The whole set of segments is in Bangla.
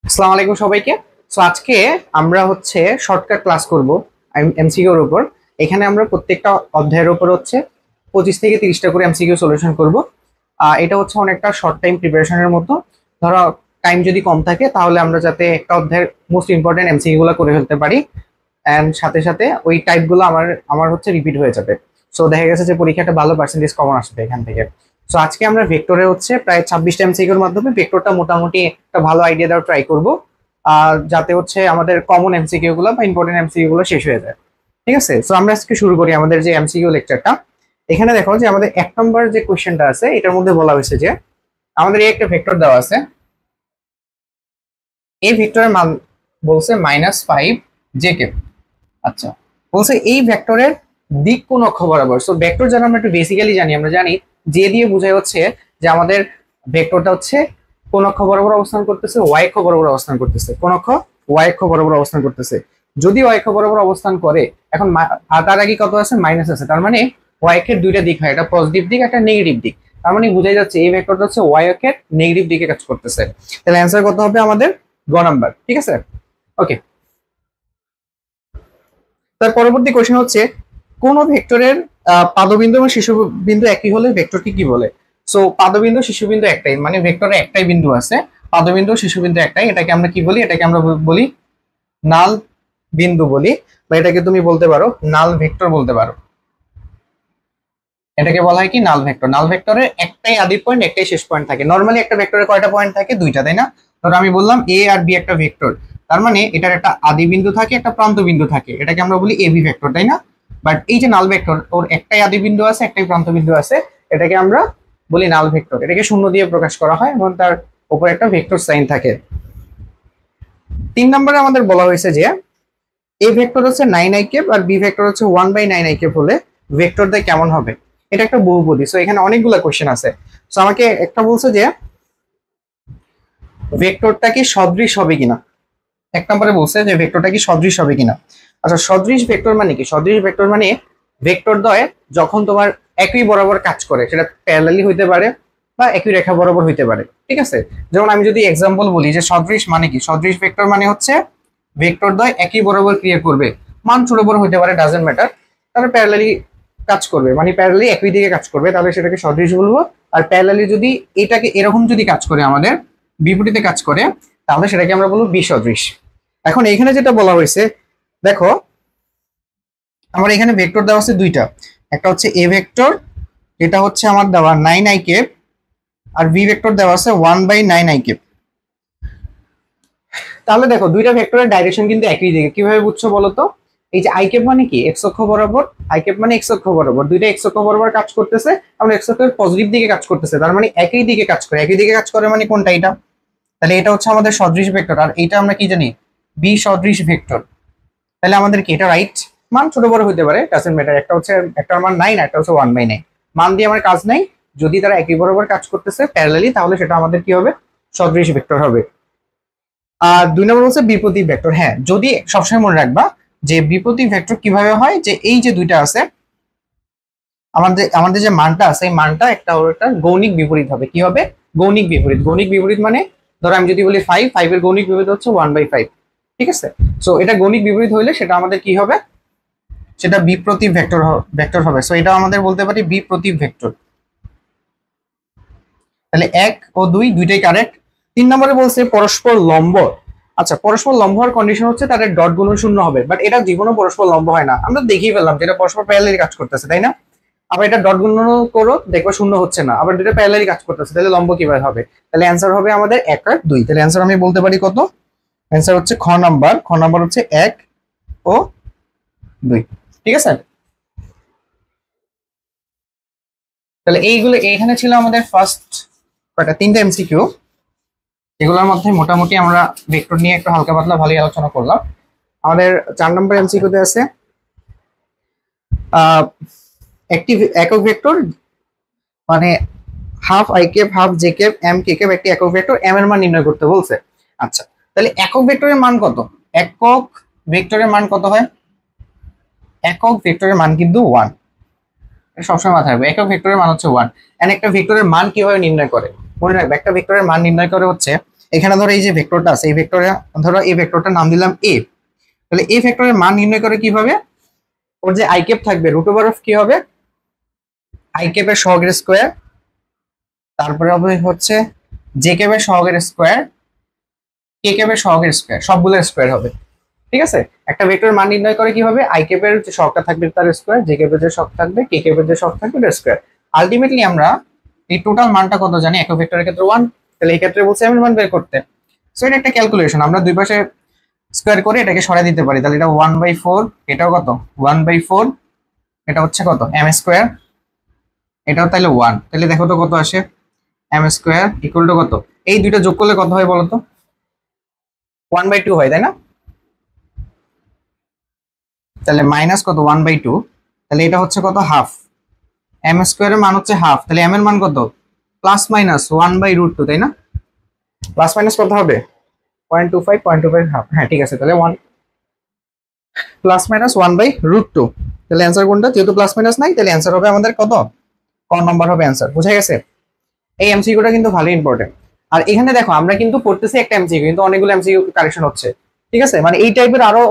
আসসালামু আলাইকুম সবাইকে। সো আজকে আমরা শর্টকাট ক্লাস করব এমসিকিউ এর উপর। এখানে আমরা প্রত্যেকটা অধ্যায়ের উপর 25 থেকে 30টা করে এমসিকিউ সলিউশন করব। এটা অনেকটা শর্ট টাইম প্রিপারেশনের মতো। ধরো টাইম যদি কম থাকে তাহলে আমরা যাতে একটা অধ্যায়ের মোস্ট ইম্পর্টেন্ট এমসিকিউ গুলো করে ফেলতে পারি, এন্ড সাথে সাথে ওই টাইপগুলো আমার আমার রিপিট হয়ে যাবে। সো দেখা গেছে যে পরীক্ষা একটা ভালো পার্সেন্টেজ কমন আসবে এখান থেকে। সো আজকে আমরা ভেক্টরে প্রায় 26টা এমসিকিউর মাধ্যমে ভেক্টরটা মোটামুটি একটা ভালো আইডিয়া দেওয়ার ট্রাই করব, যাতে আমাদের কমন এমসিকিউ গুলো বা ইম্পর্টেন্ট এমসিকিউ গুলো শেষ হয়ে যায়। ঠিক আছে, সো আমরা আজকে শুরু করি আমাদের যে এমসিকিউ লেকচারটা। এখানে দেখো যে আমাদের 1 নম্বর যে কোশ্চেনটা আছে এটার মধ্যে বলা হয়েছে যে আমাদের এই একটা ভেক্টর দেওয়া আছে। এই ভেক্টরের মান বলছে -5 জে কে। আচ্ছা, বলছে এই ভেক্টরের দিক কোন অক্ষ বরাবর। সো ভেক্টর যেন আমরা একটু বেসিক্যালি জানি, আমরা জানি যে দিয়ে বোঝায় যে আমাদের ভেক্টরটা কোন অক্ষ বরাবর অবস্থান করতেছে, ওয়াই অক্ষ বরাবর অবস্থান করতেছে। কোন অক্ষ? ওয়াই অক্ষ বরাবর অবস্থান করতেছে। যদি ওয়াই অক্ষ বরাবর অবস্থান করে, এখন তার আগে কত আছে? মাইনাস আছে। তার মানে ওয়াই অক্ষের দুইটা দিক হয়, একটা পজিটিভ দিক একটা নেগেটিভ দিক। তার মানে বোঝাই যাচ্ছে এই ভেক্টরটা ওয়াই অক্ষের নেগেটিভ দিকে কাজ করতেছে। তাহলে অ্যান্সার কত হবে আমাদের? গ নাম্বার। ঠিক আছে, ওকে। তার পরবর্তী কোশ্চেন কোন ভেক্টরের পাদবিন্দু এবং শীর্ষবিন্দু একই হলে ভেক্টরকে কি বলে? সো পাদবিন্দু শীর্ষবিন্দু একটাই, মানে ভেক্টরে একটাই বিন্দু আছে, পাদবিন্দু শীর্ষবিন্দু একটাই। এটাকে আমরা কি বলি? এটাকে আমরা বলি নাল বিন্দু বলি, বা এটাকে তুমি বলতে পারো নাল ভেক্টর বলতে পারো। এটাকে বলা হয় কি? নাল ভেক্টর। নাল ভেক্টরের একটাই আদি পয়েন্ট একটাই শেষ পয়েন্ট থাকে। নরমালি একটা ভেক্টরে কয়টা পয়েন্ট থাকে? দুইটা, তাই না? ধরো আমি বললাম এ আর বি একটা ভেক্টর, তার মানে এটার একটা আদি বিন্দু থাকে একটা প্রান্ত বিন্দু থাকে, এটাকে আমরা বলি এবি ভেক্টর, তাই না? বাট এই যে নাল ভেক্টর, ওর একটাই আদি বিন্দু আছে একটাই প্রান্ত বিন্দু আছে, এটাকে আমরা বলি নাল ভেক্টর। এটাকে শূন্য দিয়ে প্রকাশ করা হয় এবং তার উপর একটা ভেক্টর সাইন থাকে। 3 নম্বরে আমাদের বলা হয়েছে যে এ ভেক্টর 9i আর বি ভেক্টর 1/9i হলে ভেক্টরটা কেমন হবে? এটা একটা বহুপদী। সো এখানে অনেকগুলো কোশ্চেন আছে। সো আমাকে একটা বলছে যে ভেক্টরটা কি সদৃশ হবে কিনা। 1 নম্বরে বলছে যে ভেক্টরটা কি সদৃশ হবে কিনা। আচ্ছা, সদৃশ ভেক্টর মানে কি? সদৃশ ভেক্টর মানে ভেক্টর দ্বয় যখন তোমার একই বরাবর কাজ করে, সেটা প্যারালালি হইতে পারে বা একই রেখা বরাবর হইতে পারে। ঠিক আছে, যেমন আমি যদি এক্সাম্পল বলি যে সদৃশ মানে কি, সদৃশ ভেক্টর মানে ভেক্টর দ্বয় একই বরাবর ক্রিয়া করবে, মান ছোট বড় হইতে পারে, ডাজন্ট ম্যাটার, তাহলে প্যারালালি কাজ করবে, মানে প্যারালালি একই দিকে কাজ করবে, তাহলে সেটাকে সদৃশ বলবো। আর প্যারালালি যদি এটাকে এরকম যদি কাজ করে, আমাদের বিপরীতে কাজ করে, তাহলে সেটাকে আমরা বলবো বিসদৃশ। এখন এখানে যেটা বলা হয়েছে, দেখো আমার এখানে ভেক্টর দেওয়া আছে দুইটা, একটা এ ভেক্টর, এটা আমার দেওয়া 9i, আর বি ভেক্টর দেওয়া আছে 1/9i। তাহলে দেখো দুইটা ভেক্টরের ডাইরেকশন কিন্তু একই দিকে। কিভাবে বুঝছো বলো তো? এই যে আই ক্যাপ মানে কি? এক্স অক্ষ বরাবর। আই ক্যাপ মানে এক্স অক্ষ বরাবর, দুইটা এক্স অক্ষ বরাবর কাজ করতেছে, আমরা এক্স অক্ষের পজিটিভ দিকে কাজ করতেছে, তার মানে একই দিকে কাজ করে। একই দিকে কাজ করে মানে কোনটা? এটা। তাহলে এটা আমাদের সদৃশ ভেক্টর, আর এটা আমরা কি জানি? বি সদৃশ ভেক্টর। তাহলে আমাদের কি এটা রাইট? মান ছোট বড় হতে পারে, ডাজন্ট ম্যাটার। একটার মান 9, একটা 1/9। মান দিয়ে আমার কাজ নাই, যদি তারা একই বরাবর কাজ করতেছে প্যারালালি, তাহলে সেটা আমাদের কি হবে? সদৃশ ভেক্টর হবে। আর 2 নম্বর বিপরীত ভেক্টর। হ্যাঁ, যদি সবসময় মনে রাখবা যে বিপরীত ভেক্টর কিভাবে হয়, যে এই যে দুইটা আছে, আমাদের আমাদের যে মানটা আছে, এই মানটা একটা গৌণিক বিপরীত হবে। কি হবে? গৌণিক বিপরীত। গৌণিক বিপরীত মানে ধরো আমি যদি বলি 5 এর গৌণিক বিপরীত 1/5। ঠিক আছে, সো এটা গৌণিক বিপরীত হইলে সেটা আমাদের কি হবে? সেটা বিপ্রতীপ ভেক্টর হবে। সো এটা আমাদের বলতে পারি বিপ্রতীপ ভেক্টর। তাহলে 1 ও 2 দুইটাই কারেক্ট। 3 নম্বরে বলছে পরস্পর লম্ব। আচ্ছা, পরস্পর লম্ব হওয়ার কন্ডিশন তাদের ডট গুণ শূন্য হবে, বাট এটা জীবনও পরস্পর লম্ব হয় না। আমরা দেখেই পেলাম যেটা পরস্পর প্যারালালি কাজ করতেছে, তাই না? আবার এটা ডট গুণ করো, দেখবে শূন্য হচ্ছে না। আবার দুটো প্যারালালি কাজ করতেছে, তাহলে লম্ব কিভাবে হবে? তাহলে অ্যান্সার হবে আমাদের 1 আর 2। তাহলে অ্যান্সার আমি বলতে পারি কত? অ্যান্সার খ নাম্বার। খ নাম্বার 1 ও 2। ঠিক আছে, তাহলে এইগুলো এখানে ছিল আমাদের ফার্স্ট কয়টা? 3টা এমসিকিউ। এগুলোর মধ্যে মোটামুটি আমরা ভেক্টর নিয়ে একটু হালকা পাতলা ভালোই আলোচনা করলাম। আমাদের 4 নম্বর এমসিকিউতে আছে একটি একক ভেক্টর, মানে half I cap half J cap M K cap একটি একক ভেক্টর, এম এর মান নির্ণয় করতে বলছে। আচ্ছা, তাহলে একক ভেক্টরের মান কত? একক ভেক্টরের মান কত হয়? একক ভেক্টরের মান কিন্তু 1। সবসময় মাথায় রাখবে, একক ভেক্টরের মান 1। এন্ড একটা ভেক্টরের মান কিভাবে নির্ণয় করে? মনে রাখবে, একটা ভেক্টরের মান নির্ণয় করে এখানে ধরো এই যে ভেক্টরটা আছে, এই ভেক্টরে ধরো এই ভেক্টরটার নাম দিলাম এ। তাহলে এই ভেক্টরের মান নির্ণয় করে কিভাবে, ওর যে আই ক্যাপ থাকবে রুট ওভার অফ কি হবে, আই ক্যাপের সহগের স্কোয়ার, তারপরে হবে হচ্ছে জে ক্যাপের সহগের স্কোয়ার, কে ক্যাপের সহগের স্কোয়ার, সবগুলোর স্কোয়ার হবে। ঠিক আছে, একটা ভেক্টর মান নির্ণয় করে কিভাবে, আই ক্যাপের যে সহগটা থাকবে তার স্কোয়ার, জে ক্যাপের যে সহগ থাকবে, কে ক্যাপের যে সহগ থাকবে তার স্কোয়ার। আলটিমেটলি আমরা এই টোটাল মানটা কত জানি, একক ভেক্টরের ক্ষেত্রে 1। তাহলে এই ক্ষেত্রে বলছে এমন মান বের করতে। সো এটা একটা ক্যালকুলেশন, আমরা দুই পাশে স্কোয়ার করে এটাকে সরাই দিতে পারি। তাহলে এটা 1/4, এটাও কত 1/4, এটা হচ্ছে কত এম স্কোয়ার, এটাও তাহলে 1। তাহলে দেখো তো কত আসে, এম স্কোয়ার ইকুয়াল টু কত, এই দুইটা যোগ করলে কত হয় বলো তো, 1/2 হয় তাই না? তাহলে মাইনাস কত 1/2, তাহলে এটা হচ্ছে কত হাফ, এম স্কোয়ারের মান হচ্ছে হাফ, তাহলে এম এর মান কত প্লাস মাইনাস 1/√2 তাই না? প্লাস মাইনাস কত হবে 0.25, 0.25 হাফ, হ্যাঁ ঠিক আছে। তাহলে 1 প্লাস মাইনাস 1/√2, তাহলে অ্যান্সার কোনটা, যেহেতু প্লাস মাইনাস নাই তাহলে অ্যান্সার হবে আমাদের কত, ক নম্বর হবে অ্যান্সার। বুঝা গেছে? এই এমসিকিউটা কিন্তু ভালো ইম্পর্টেন্ট। আর এখানে দেখো আমরা কিন্তু পড়তেছি একটা এমসিকিউ, কিন্তু অনেকগুলো এমসিকিউ কারেকশন হচ্ছে। ঠিক আছে, মানে এই টাইপের আরো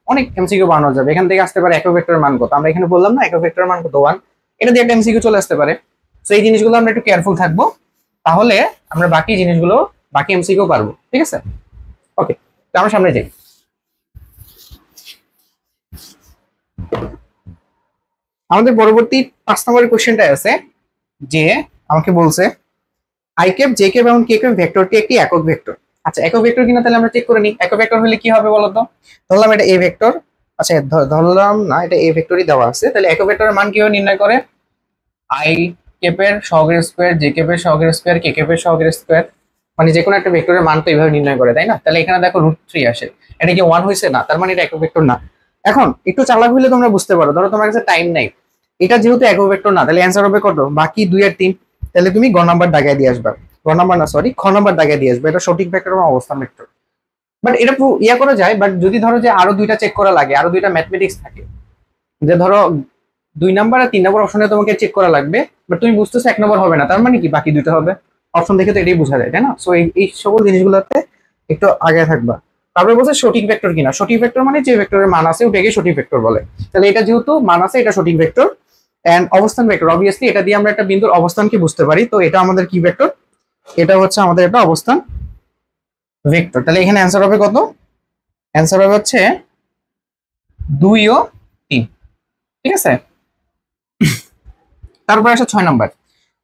অনেক এমসিকিউ বানানো যাবে। এখান থেকে আসতে পারে একক ভেক্টরের মান কত, আমরা এখানে বললাম না একক ভেক্টরের মান কত 1, এটা দিয়ে একটা এমসিকিউ চলে আসতে পারে। তো এই জিনিসগুলো আমরা একটু কেয়ারফুল থাকবো, তাহলে আমরা বাকি জিনিসগুলো বাকি এমসিকিউ পারবো। ঠিক আছে, ওকে, তো আমরা সামনে যাই। আমাদের পরবর্তী 5 নম্বরের কোশ্চেনটা আছে, যে আমাকে বলছে আই ক্যাপ, জে ক্যাপ এবং কে ক্যাপ ভেক্টরটি একটি একক ভেক্টর। আচ্ছা, একক ভেক্টর কিনা তাহলে আমরা চেক করে নিই। একক ভেক্টর হলে কি হবে বলতো, ধরলাম এটা এ ভেক্টর, আচ্ছা ধরলাম না এটা এ ভেক্টরই দেওয়া আছে, তাহলে একক ভেক্টরের মান কিভাবে নির্ণয় করে, আই ক্যাপের সহগের স্কোয়ার, জে ক্যাপের সহগের স্কোয়ার, কে ক্যাপের সহগের স্কোয়ার, মানে যে কোনো একটা ভেক্টরের মান তো এইভাবে নির্ণয় করে তাই না? তাহলে এখানে দেখো √3 আসে, এটা কি 1 হয়েছে না, তার মানে এটা একক ভেক্টর না। এখন একটু চালাক হইলে তোমরা বুঝতে পারো, ধরো তোমার কাছে টাইম নাই, এটা যেহেতু একক ভেক্টর না, তাহলে অ্যান্সার হবে কত, বাকি 2 আর 3, তাহলে তুমি গ নাম্বার দাগায় দিয়ে আসবা, গ নাম্বার না সরি খ নাম্বার দাগায় দিয়ে আসবে, এটা সঠিক ভেক্টর এবং অবস্থান ভেক্টর। বাট এটা ইয়া করা যায়, বাট যদি ধরো যে আরো দুইটা চেক করা লাগে, আরো দুইটা ম্যাথমেটিক্স থাকে, যে ধরো 2 নাম্বার আর 3 নাম্বার অপশনে তোমাকে চেক করা লাগবে, বাট তুমি বুঝতেছো 1 নাম্বার হবে না, তার মানে কি বাকি দুইটা হবে, অপশন দেখে তো এটাই বোঝা যায় তাই না? সো এই সকল জিনিসগুলোতে একটু আগে থাকবা। তারপরে বলছে সঠিক ভেক্টর কিনা, সঠিক ভেক্টর মানে যে ভেক্টরের মান আছে ওটাকে সঠিক ভেক্টর বলে। তাহলে এটা যেহেতু মান আছে এটা সঠিক ভেক্টর। এন্ড অবস্থান ভেক্টর, অবভিয়াসলি এটা দিয়ে আমরা একটা বিন্দুর অবস্থানকে বুঝতে পারি, তো এটা আমাদের কি ভেক্টর, এটা হচ্ছে আমাদের একটা অবস্থান ভেক্টর। তাহলে এখানে অ্যান্সার হবে কত, অ্যান্সার হবে হচ্ছে 2 ও 3। ঠিক আছে, তারপরে আসে 6 নাম্বার।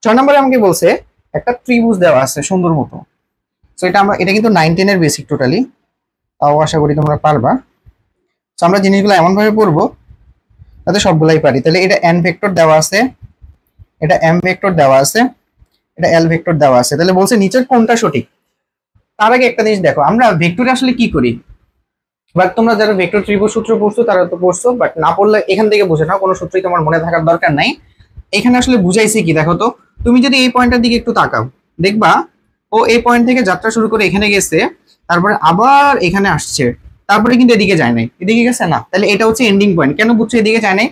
6 নম্বরে আমাকে বলছে একটা ত্রিভুজ দেওয়া আছে সুন্দর মতো। তো এটা কিন্তু 9-10 এর বেসিক টোটালি, তাও আশা করি তোমরা পারবা। তো আমরা জিনিসগুলো এমন ভাবে পড়বো যাতে সবগুলাই পারি। তাহলে এটা এন ভেক্টর দেওয়া আছে, এটা এম ভেক্টর দেওয়া আছে, এটা এল ভেক্টর দেওয়া আছে। তাহলে বলছে নিচের কোনটা সঠিক। তার আগে একটা জিনিস দেখো, আমরা ভেক্টরে আসলে কি করি, বাট তোমরা যারা ভেক্টর ত্রিভুজ সূত্র পড়ছো তারা তো পড়ছো, বাট না পড়লে এখান থেকে বুঝে নাও, কোনো সূত্রই তোমার মনে থাকার দরকার নাই। এখানে আসলে বুঝাইছি কি দেখো তো, তুমি যদি এই পয়েন্টের দিকে একটু তাকাও, দেখবা ও এই পয়েন্ট থেকে যাত্রা শুরু করে এখানে গেছে, তারপরে আবার এখানে আসছে, তারপরে কিন্তু এদিকে যায় নাই, এদিকে গেছে না, তাহলে এটা হচ্ছে এন্ডিং পয়েন্ট। কেন বুঝছো এদিকে যায় নাই,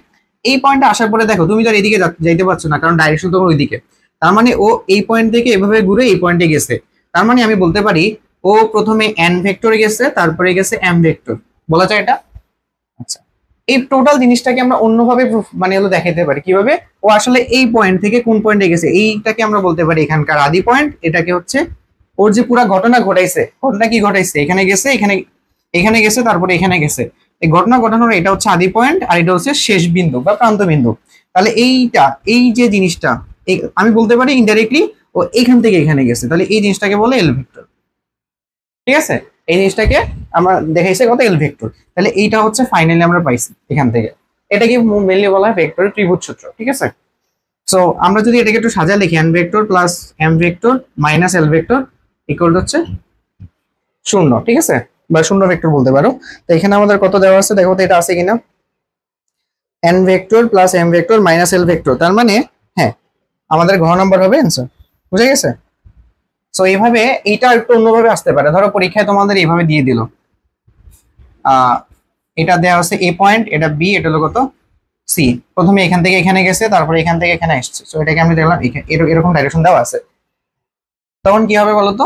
এই পয়েন্টে আসার পরে দেখো তুমি তো আর এদিকে যাইতে পারছো না, কারণ ডাইরেকশন তোমার ওইদিকে। তার মানে ও এই পয়েন্ট থেকে এভাবে ঘুরে এই পয়েন্টে গেছে। তার মানে আমি বলতে পারি ও প্রথমে এন ভেক্টরে গেছে, তারপরে গেছে এম ভেক্টর, বলা যায় এটা। আচ্ছা, এই টোটাল জিনিসটাকে আমরা অন্যভাবে মানে হলো দেখাতে পারি কিভাবে, ও আসলে এই পয়েন্ট থেকে কোন পয়েন্টে গেছে, এইটাকে আমরা বলতে পারি এখানকার আদি পয়েন্ট, এটাকে হচ্ছে ওর যে পুরা ঘটনা ঘটাইছে, ঘটনা কি ঘটাইছে, এখানে গেছে, এখানে এখানে গেছে, তারপরে এখানে গেছে, এই ঘটনা ঘটানোর এটা হচ্ছে আদি পয়েন্ট, আর এটা হচ্ছে শেষ বিন্দু বা প্রান্ত বিন্দু। তাহলে এইটা, এই যে জিনিসটা আমি বলতে পারি ইনডাইরেক্টলি ও এখান থেকে এখানে গেছে, তাহলে এই জিনিসটাকে বলে এল ভেক্টর। ঠিক আছে, এই জিনিসটাকে আমরা দেখাইছে কত এল ভেক্টর। তাহলে এইটা হচ্ছে ফাইনালি আমরা পাইছি এখান থেকে, এটাকে মেনলি বলা হয় ভেক্টরের ত্রিভুজ সূত্র। ঠিক আছে, সো আমরা যদি এটাকে একটু সাজা লিখি, N vector plus M vector minus L vector equal হচ্ছে 0। ঠিক আছে, বা 0 ভেক্টর বলতে পারো। তো এখানে আমাদের কত দেওয়া আছে দেখো তো, এটা আছে কিনা, N vector plus M vector minus L vector, তার মানে হ্যাঁ আমাদের ঘ নাম্বার হবে অ্যান্সার। বুঝে গেছে? সো এইভাবে এইটা একটু অন্যভাবে আসতে পারে, ধরো পরীক্ষায় তোমাদের এইভাবে দিয়ে দিল, এটা দেওয়া আছে এ পয়েন্ট, এটা বি, এটা হলো কত সি, প্রথমে এখান থেকে এখানে গেছে, তারপরে এখান থেকে এখানে আসছে, সো এটাকে আমি দেখলাম এরকম ডাইরেকশন দেওয়া আছে। তখন কি হবে বলতো,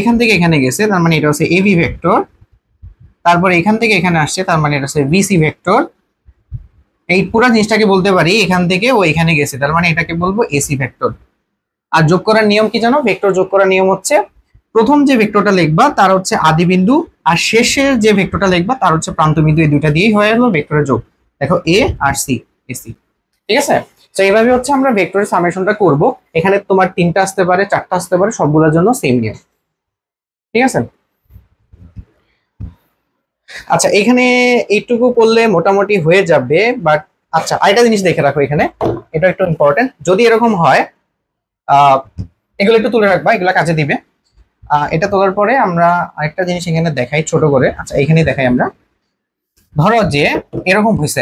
এখান থেকে এখানে গেছে, তার মানে এটা হচ্ছে এবি ভেক্টর। তারপরে এখান থেকে এখানে আসছে, তার মানে এটা হচ্ছে বিসি ভেক্টর। এই পুরো জিনিসটাকে বলতে পারি এখান থেকে ও এখানে গেছে, তার মানে এটাকে বলবো এসি ভেক্টর। আর যোগ করার নিয়ম কি জানো? ভেক্টর যোগ করার নিয়ম হচ্ছে প্রথম যে ভেক্টরটা লিখবা তার হচ্ছে আদি বিন্দু, আর শেষের যে ভেক্টরটা লিখবা তার হচ্ছে প্রান্ত বিন্দু, এই দুইটা দিয়েই হয়ে গেল ভেক্টরের যোগ। দেখো এ আর সি, এসি। ঠিক আছে, তো এইভাবে হচ্ছে আমরা ভেক্টরের সামেশনটা করব। এখানে তোমার 3টা আসতে পারে, 4টা আসতে পারে, সবগুলোর জন্য সেম নিয়ম। ঠিক আছে, আচ্ছা এখানে এইটুকু করলে মোটামুটি হয়ে যাবে। বাট আচ্ছা, আরেকটা জিনিস দেখে রাখো এখানে, এটা একটু ইম্পর্টেন্ট। যদি এরকম হয়, আহ এগুলো একটু তুলে রাখবা, এগুলো কাজে দিবে। এটা তোলার পরে আমরা আরেকটা জিনিস এখানে দেখাই ছোট করে। আচ্ছা এখানেই দেখাই আমরা। ধরো যে এরকম হয়েছে,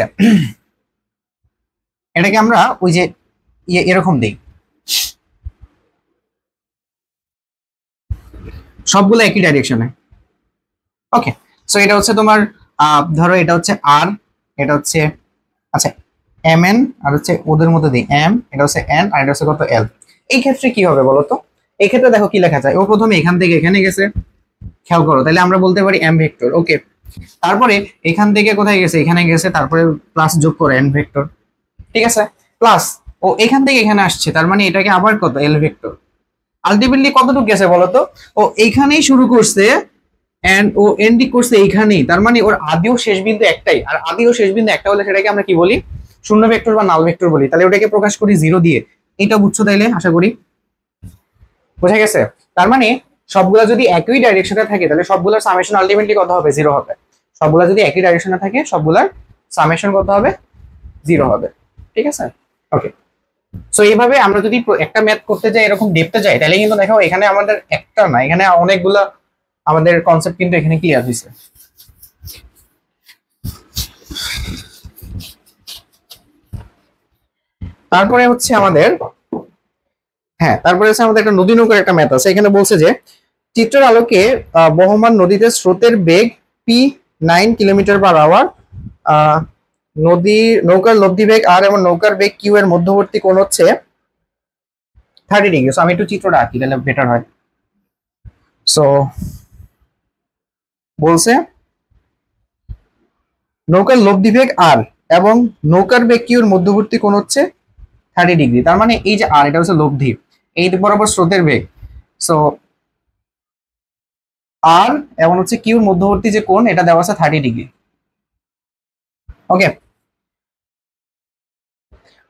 এটাকে আমরা ওই যে এরকম দিই, সবগুলো একই ডাইরেকশনে। ওকে, সো এটা হচ্ছে তোমার ধরো এটা হচ্ছে আর, এটা হচ্ছে আচ্ছা এম এন, আর হচ্ছে ওদের মধ্যে দিই এম, এটা হচ্ছে এন, আর এটা হচ্ছে কত এল। এই ক্ষেত্রে কি হবে বলো তো? এই ক্ষেত্রে দেখো কি লেখা যায়, ও প্রথমে এখান থেকে এখানে গেছে, খেয়াল করো, তাহলে আমরা বলতে পারি এম ভেক্টর। ওকে, তারপরে এখান থেকে কোথায় গেছে, এখানে গেছে, তারপরে প্লাস যোগ করে এন ভেক্টর। ঠিক আছে, প্লাস ও এখান থেকে এখানে আসছে, তার মানে এটাকে আবার কত এল ভেক্টর। আলটিমেটলি কতটুকু গেছে বলতো? ও এইখানেই শুরু করছে এন্ড ও এন্ডিং করছে এইখানেই, তার মানে ওর আদি ও শেষ বিন্দু একটাই। আর আদি ও শেষ বিন্দু একটা হলে সেটাকে আমরা কি বলি? শূন্য ভেক্টর বা নাল ভেক্টর বলি। তাহলে ওটাকে প্রকাশ করি জিরো দিয়ে। এটা বুঝছো তাইলে? আশা করি বোঝা গেছে। তার মানে সবগুলা যদি একই ডাইরেকশনে থাকে তাহলে সবগুলোর সামেশন আলটিমেটলি কত হবে? জিরো হবে। সবগুলা যদি একই ডাইরেকশনে থাকে সবগুলার সামেশন কত হবে? জিরো হবে। ঠিক আছে, ওকে। সো এইভাবে আমরা যদি একটা ম্যাথ করতে যাই, এরকম ডেপথে যাই, তাহলে কিন্তু দেখো এখানে আমাদের একটা না, এখানে অনেকগুলা আমাদের কনসেপ্ট কিন্তু এখানে ক্লিয়ার হয়েছে। তারপরে হচ্ছে আমাদের, হ্যাঁ তারপরে হচ্ছে আমাদের একটা নদী নৌকার একটা ম্যাথ আছে। এখানে বলছে যে চিত্রের আলোকে বহমান নদীতে স্রোতের বেগ p9 কিলোমিটার/আওয়ার, নৌকার লব্ধি বেগ আর এবং নৌকার বেগ কিউ এর মধ্যবর্তী কোণ হচ্ছে 30 ডিগ্রি। সো আমি একটু চিত্রটা আঁকি তাহলে বেটার হয়। সো বলছে নৌকার লব্ধি বেগ আর এবং নৌকার বেগ কিউ এর মধ্যবর্তী কোণ হচ্ছে 30 ডিগ্রি। তার মানে এই যে আর, এটা হচ্ছে লব্ধি, এই বরাবর স্রোতের বেগ। সো আর এবং হচ্ছে কিউর মধ্যবর্তী যে কোণ, এটা দেওয়া আছে 30 ডিগ্রি। ওকে,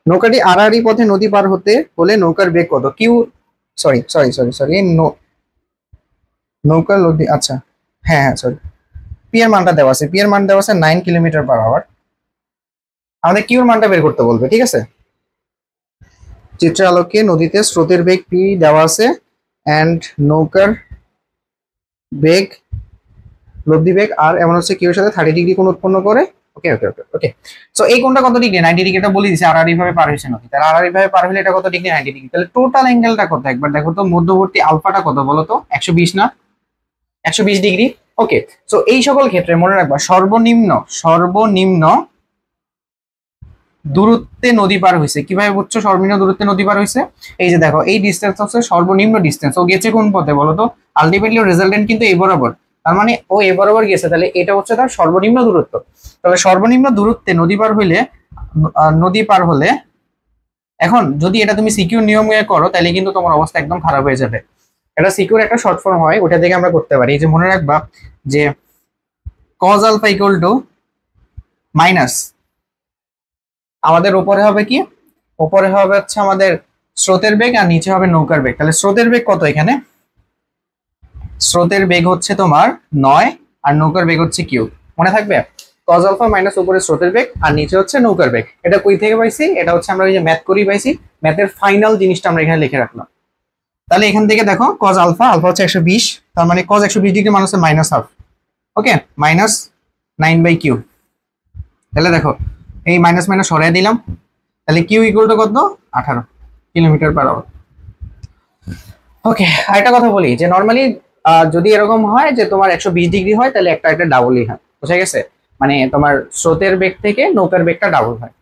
নৌকাটি আড়াআড়ি পথে নদী পার হতে হলে নৌকার বেগ কত? Q, sorry sorry sorry sorry, নৌকার লব্ধি, আচ্ছা হ্যাঁ হ্যাঁ সরি, পি এর মানটা দেওয়া আছে, পি এর মান দেওয়া আছে 9 কিলোমিটার/আওয়ার। আমাদের কিউর মানটা বের করতে বলবে। ঠিক আছে, চিত্রের আলোকে নদীতে স্রোতের বেগ পি দেওয়া আছে এন্ড নৌকার বেগ লব্ধি বেগ আর এমন হচ্ছে কিউ এর সাথে 30 ডিগ্রি কোণ উৎপন্ন করে। ওকে ওকে ওকে ওকে, সো এই কোণটা কত ডিগ্রি? 90 ডিগ্রি। এটা বলে দিছে আড়াআড়ি ভাবে পার হয়েছে নদী, তাহলে আড়াআড়ি ভাবে পার হলে এটা কত ডিগ্রি? 90 ডিগ্রি। তাহলে টোটাল অ্যাঙ্গেলটা কত একবার দেখো তো, মধ্যবর্তী আলফাটা কত বলো তো? 120 না? 120 ডিগ্রি। ওকে, সো এই সকল ক্ষেত্রে মনে রাখবা সর্বনিম্ন সর্বনিম্ন দূরত্বে নদী পার হয়েছে। কিভাবে বুঝছো সর্বনিম্ন দূরত্বে নদী পার হয়েছে? এই যে দেখো, এই ডিস্টেন্স হচ্ছে সর্বনিম্ন ডিস্টেন্স। ও গেছে কোন পথে বলো তো? আলটিমেটলি রেজাল্টেন্ট কিন্তু এই বরাবর, তার মানে ও এ বরাবর গেছে, তাহলে এটা হচ্ছে তার সর্বনিম্ন দূরত্ব। তাহলে সর্বনিম্ন দূরত্বে নদী পার হলে এখন যদি এটা তুমি সিকিউর নিয়মে করো তাহলে কিন্তু তোমার অবস্থা একদম খারাপ হয়ে যাবে। এটা সিকিউর একটা শর্ট ফর্ম হয়, ওটা থেকে আমরা করতে পারি। এই যে মনে রাখবা যে cos alpha equal to minus, আমাদের উপরে হবে কি? উপরে হবে হচ্ছে আমাদের স্রোতের বেগ আর নিচে হবে নৌকার বেগ। তাহলে স্রোতের বেগ কত? এখানে স্রোতের বেগ হচ্ছে তোমার 9 আর নৌকার বেগ হচ্ছে কিউ। মনে থাকবে? cos আলফা মাইনাস উপরে স্রোতের বেগ আর নিচে হচ্ছে নৌকার বেগ। এটা কই থেকে পাইছি? এটা হচ্ছে আমরা ওই যে ম্যাথ করি পাইছি, ম্যাথের ফাইনাল জিনিসটা আমরা এখানে লিখে রাখলাম। তাহলে এখান থেকে দেখো cos আলফা, আলফা হচ্ছে 120, তার মানে cos 120 ডিগ্রি মানে হচ্ছে মাইনাস হাফ। ওকে, মাইনাস 9/কিউ। তাহলে দেখো এই মাইনাস মাইনাস সরিয়ে দিলাম, তাহলে কিউ ইকুয়াল টু কত? 18 কিলোমিটার/আওয়ার। ওকে, আরেকটা কথা বলি যে নর্মালি যদি এরকম হয় যে তোমার 120 ডিগ্রি হয় তাহলে একটা একটা ডাবলই হয়। বুঝা গেছে? মানে তোমার স্রোতের বেগ থেকে নৌকার বেগটা ডাবল হয়।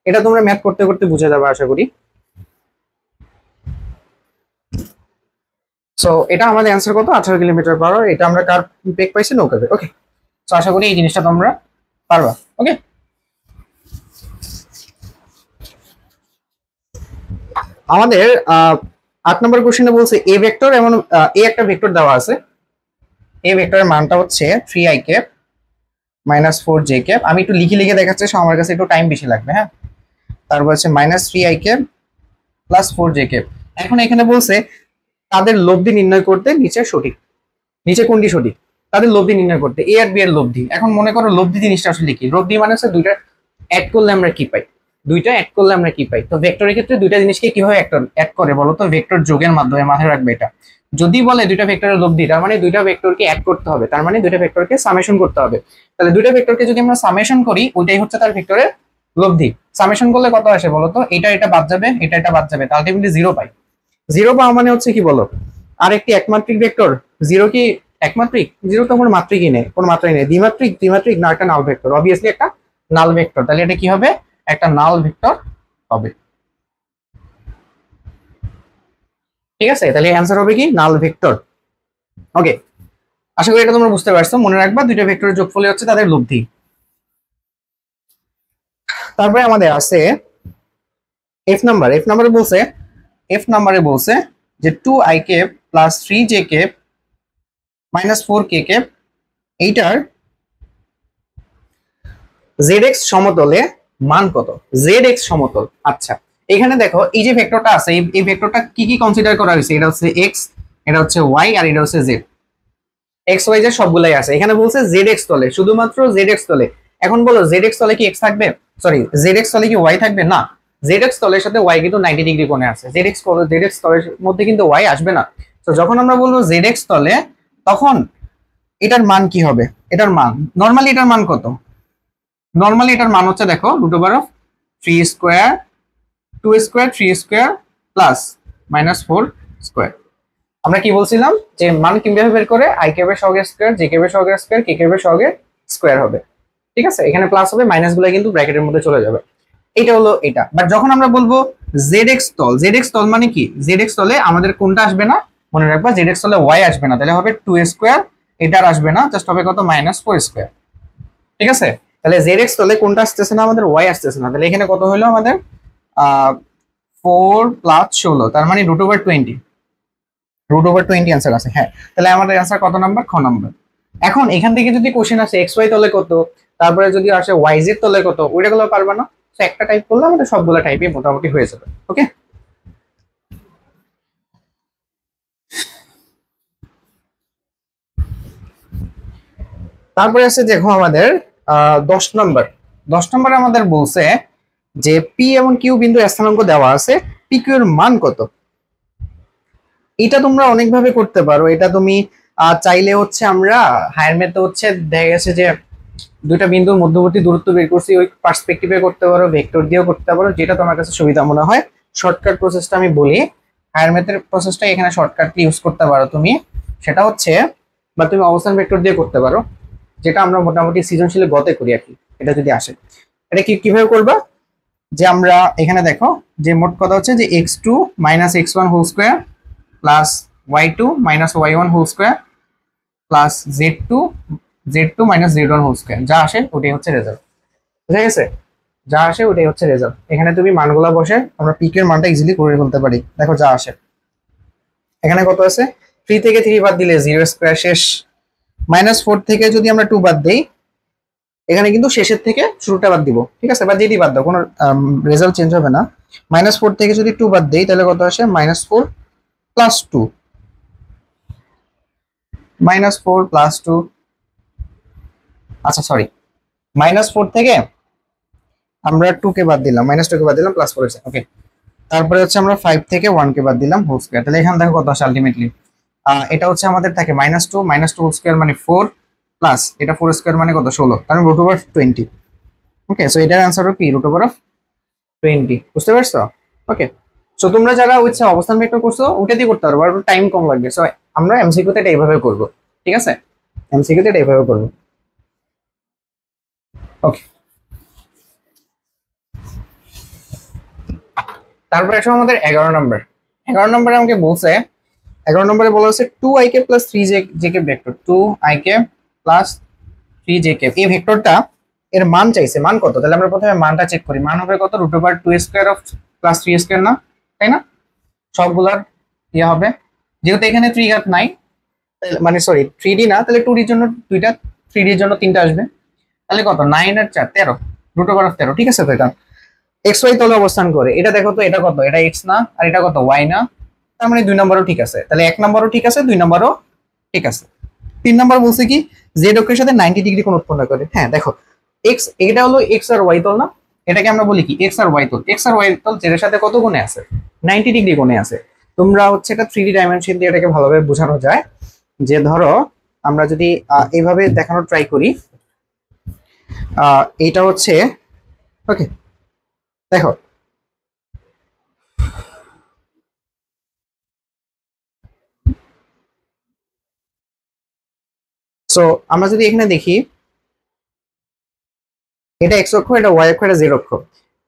এটা তোমরা ম্যাথ করতে করতে বুঝে যাবে আশা করি। সো সো এটা আমাদের অ্যান্সার কত, 18 কিলোমিটার পার আওয়ার। এটা আমরা কার বেগ পাইছি, নৌকা বেগ। ওকে, সো আশা করি এই জিনিসটা তোমরা পারবা। ওকে, আমাদের 8 নম্বর কোশ্চেনে বলছে এ ভেক্টর, এমন এ একটা ভেক্টর দেওয়া আছে। এ ভেক্টরের মানটা হচ্ছে 3i cap minus 4j cap. আমি একটু লিখে লিখে দেখাচ্ছি, সো আমার কাছে একটু টাইম বেশি লাগবে। হ্যাঁ, তারপর হচ্ছে minus 3i cap plus 4j cap. এখন এখানে বলছে তাদের লব্ধি নির্ণয় করতে নিচে সঠিক, নিচে কোনটি সঠিক, তাদের লব্ধি নির্ণয় করতে এ আর বি এর লব্ধি। এখন মনে করো লব্ধি জিনিসটা আসলে কি, লব্ধি মানে হচ্ছে দুইটা অ্যাড করলে আমরা কি পাই, দুইটা অ্যাড করলে আমরা কি পাই। তো ভেক্টরের ক্ষেত্রে দুইটা জিনিসকে কিভাবে অ্যাড করে বলো তো, ভেক্টর যোগের মাধ্যমে। মাথায় রাখবে এটা, যদি বলে দুইটা ভেক্টরের লব্ধি, তার মানে দুইটা ভেক্টরকে অ্যাড করতে হবে, তার মানে দুইটা ভেক্টরকে সামেশন করতে হবে। তাহলে দুইটা ভেক্টরকে যদি আমরা সামেশন করি, ওইটাই হচ্ছে তার ভেক্টরের লব্ধি। সামেশন করলে কত আসে বলো তো, এটা এটা বাদ যাবে, এটা এটা বাদ যাবে, তাহলে আলটিমেটলি 0 পাই। 0 পাওয়া মানে হচ্ছে কি বলো, আর একটি একমাত্রিক ভেক্টর। 0 কি একমাত্রিক? 0 তো কোনো মাত্রিকই নেই, কোনো মাত্রাই নেই। দ্বিমাত্রিক, দ্বিমাত্রিক না, একটা নাল ভেক্টর, অবভিয়াসলি একটা নাল ভেক্টর। তাহলে এটা কি হবে, একটা নাল ভেক্টর হবে। ঠিক আছে, তাহলে অ্যান্সার হবে কি, নাল ভেক্টর। ওকে, আশা করি এটা তোমরা বুঝতে পারছো। মনে রাখবা দুইটা ভেক্টরের যোগফলই হচ্ছে তাদের লব্ধি। তারপরে আমাদের আছে এফ নাম্বার। এফ নাম্বারে বলছে যে 2i cap plus 3j cap minus 4k cap, এইটার zx সমতলে মান কত, zx সমতল। আচ্ছা, এখানে দেখো এই যে ভেক্টরটা আছে, এই ভেক্টরটা কি কি কনসিডার করা হয়েছে, এটা হচ্ছে x, এটা হচ্ছে y, আর এটা হচ্ছে z। এক্স ওয়াই জেড সবগুলাই আছে। এখানে বলছে zx তলে, শুধুমাত্র zx তলে। এখন বলো zx তলে কি x থাকবে, সরি zx তলে কি y থাকবে? না, zx তলের সাথে y কিন্তু 90 ডিগ্রি কোণে আছে। zx তলের মধ্যে কিন্তু y আসবে না। তো যখন আমরা বলবো zx তলে, তখন এটার মান কি হবে, এটার মান নরমালি, এটার মান কত, নরমালি এটার মান হচ্ছে দেখো √3 square 2 square 3 square plus minus 4 square. আমরা কি বলছিলাম যে মান কিভাবে বের করে, আই ক্যাপের সহগের স্কোয়ার, জে ক্যাপের সহগের স্কোয়ার, কে ক্যাপের সহগের স্কোয়ার হবে। ঠিক আছে, এখানে প্লাস হবে, মাইনাস গুলো কিন্তু ব্র্যাকেটের মধ্যে চলে যাবে। এটা হলো এটা। বাট যখন আমরা বলবো zx তল, zx তল মানে কি, zx তলে আমাদের কোনটা আসবে না, মনে রাখবা zx তলে y আসবে না, তাহলে হবে 2 স্কোয়ার, এটা আর আসবে না, জাস্ট হবে কত, মাইনাস 4 স্কোয়ার। ঠিক আছে, তাহলে zx তলে কোনটা আসতেছে না, আমাদের y আসতেছে না। তাহলে এখানে কত হলো আমাদের 4 প্লাস 16, তার মানে √20, √20 অ্যান্সার আছে। হ্যাঁ, তাহলে আমাদের অ্যান্সার কত নাম্বার, খ নাম্বার। এখন এখান থেকে যদি কোশ্চেন আসে এক্স ওয়াই তলে কত, তারপরে যদি আসে ওয়াই জেড তলে কত, ওইটা গুলো পারবা না। তো একটা টাইপ করলে আমাদের সবগুলো টাইপই মোটামুটি হয়ে যাবে। ওকে, তারপরে আছে দেখো আমাদের 10 নম্বর। 10 নম্বরে আমাদের বলছে যে পি এবং কিউ বিন্দু স্থানাঙ্ক দেওয়া আছে, পি কিউ এর মান কত। এটা তোমরা অনেকভাবে করতে পারো। এটা তুমি চাইলে হচ্ছে আমরা হায়ার ম্যাথে হচ্ছে দেখা গেছে যে দুইটা বিন্দুর মধ্যবর্তী দূরত্ব বের করছি, ওই পার্সপেক্টিভে করতে পারো, ভেক্টর দিয়েও করতে পারো, যেটা তোমার কাছে সুবিধা মনে হয়। শর্টকাট প্রসেসটা আমি বলি, হায়ার ম্যাথের প্রসেসটা এখানে শর্টকাট ইউজ করতে পারো তুমি। সেটা হচ্ছে, বা তুমি অবস্থান ভেক্টর দিয়ে করতে পারো, যেটা আমরা মোটামুটি সৃজনশীলে গতে করি আর কি। এটা যদি আসে, এটা কিভাবে করবা, যে আমরা এখানে দেখো যে মোট কথা হচ্ছে যে x2 minus x1 whole square plus y2 minus y1 whole square plus z2 minus z1 whole square, যা আসে ওটাই হচ্ছে রেজাল্ট। বুঝা গেছে, যা আসে ওটাই হচ্ছে রেজাল্ট। এখানে তুমি মানগুলা বসে আমরা পিকের মানটা ইজিলি করে ফেলতে পারি। দেখো যা আসে, এখানে কত আছে, 3 থেকে 3 বাদ দিলে 0 স্কোয়ার শেষ, মাইনাস 4 থেকে যদি আমরা 2 বাদ দেই, এখানে কিন্তু শেষের থেকে শুরুটা বাদ দিব। ঠিক আছে, বা যেটি বাদ দাও, কোনো রেজাল্ট চেঞ্জ হবে না। মাইনাস 4 থেকে যদি 2 বাদ দেই, তাহলে কত আসে, -4 প্লাস 2, -4 প্লাস 2, আচ্ছা সরি, -4 থেকে আমরা 2 কে বাদ দিলাম, -2 কে বাদ দিলাম, +4 আছে। ওকে, তারপরে হচ্ছে আমরা 5 থেকে 1 কে বাদ দিলাম, হোল স্কয়ার। তাহলে এখানে দেখো কত আসে আলটিমেটলি, এটা হচ্ছে আমাদের থাকে -2 হোল স্কয়ার মানে 4 প্লাস এটা 4 স্কয়ার মানে কত, 16, তার মানে √20। ওকে, সো এটার অ্যান্সার হবে কি, √20। বুঝতে পারছো? ওকে, সো তোমরা যারা হচ্ছে অবস্থান ভেক্টর করছো ওটা দিয়ে করতে পারবো, আর টাইম কম লাগবে। সো আমরা এমসিকিউ তে এটা এইভাবে করব। ঠিক আছে, এমসিকিউ তে এটা এইভাবে করব। ওকে, তারপরে আসো আমাদের 11 নম্বর। 11 নম্বরে আমাকে বলছে 11 নম্বরে বলা হচ্ছে 2i কে প্লাস 3j কে vector 2i k plus 3j কে, এই ভেক্টরটা এর মান চাইছে। মান কত? তাহলে আমরা প্রথমে মানটা চেক করি। মান হবে কত? √2 অফ প্লাস 3 স্কয়ার না, তাই না? সবগুলার ইয়ে হবে, যেহেতু এখানে 3 ঘাত নাই, মানে সরি 3d না, তাহলে 2d এর জন্য দুইটা, 3d এর জন্য তিনটা আসবে। তাহলে কত? 9 আর 4 13, √13। ঠিক আছে, তো এটা এক্স ওয়াই তলে অবস্থান করে। এটা দেখো তো, এটা কত? এটা এক্স না, আর এটা কত? ওয়াই না। তার মানে 2 নম্বরও ঠিক আছে। তাহলে 1 নম্বরও ঠিক আছে, 2 নম্বরও ঠিক আছে। 3 নম্বর বলছে কি, জেড অক্ষের সাথে 90 ডিগ্রি কোণ উৎপন্ন করে। হ্যাঁ দেখো, এক্স, এটা হলো এক্স আর ওয়াই তল না, এটাকে আমরা বলি কি এক্স আর ওয়াই তল। এক্স আর ওয়াই তল জেড এর সাথে কত কোণে আছে? 90 ডিগ্রি কোণে আছে। তোমরা হচ্ছে এটা 3D ডাইমেনশন দিয়ে এটাকে ভালোভাবে বোঝানো যায়। যে ধরো আমরা যদি এইভাবে দেখানোর ট্রাই করি, এটা হচ্ছে, ওকে দেখো, সো আমরা যদি এখানে দেখি, এটা এক্স অক্ষ, এটা ওয়াই অক্ষ, এটা জেড অক্ষ।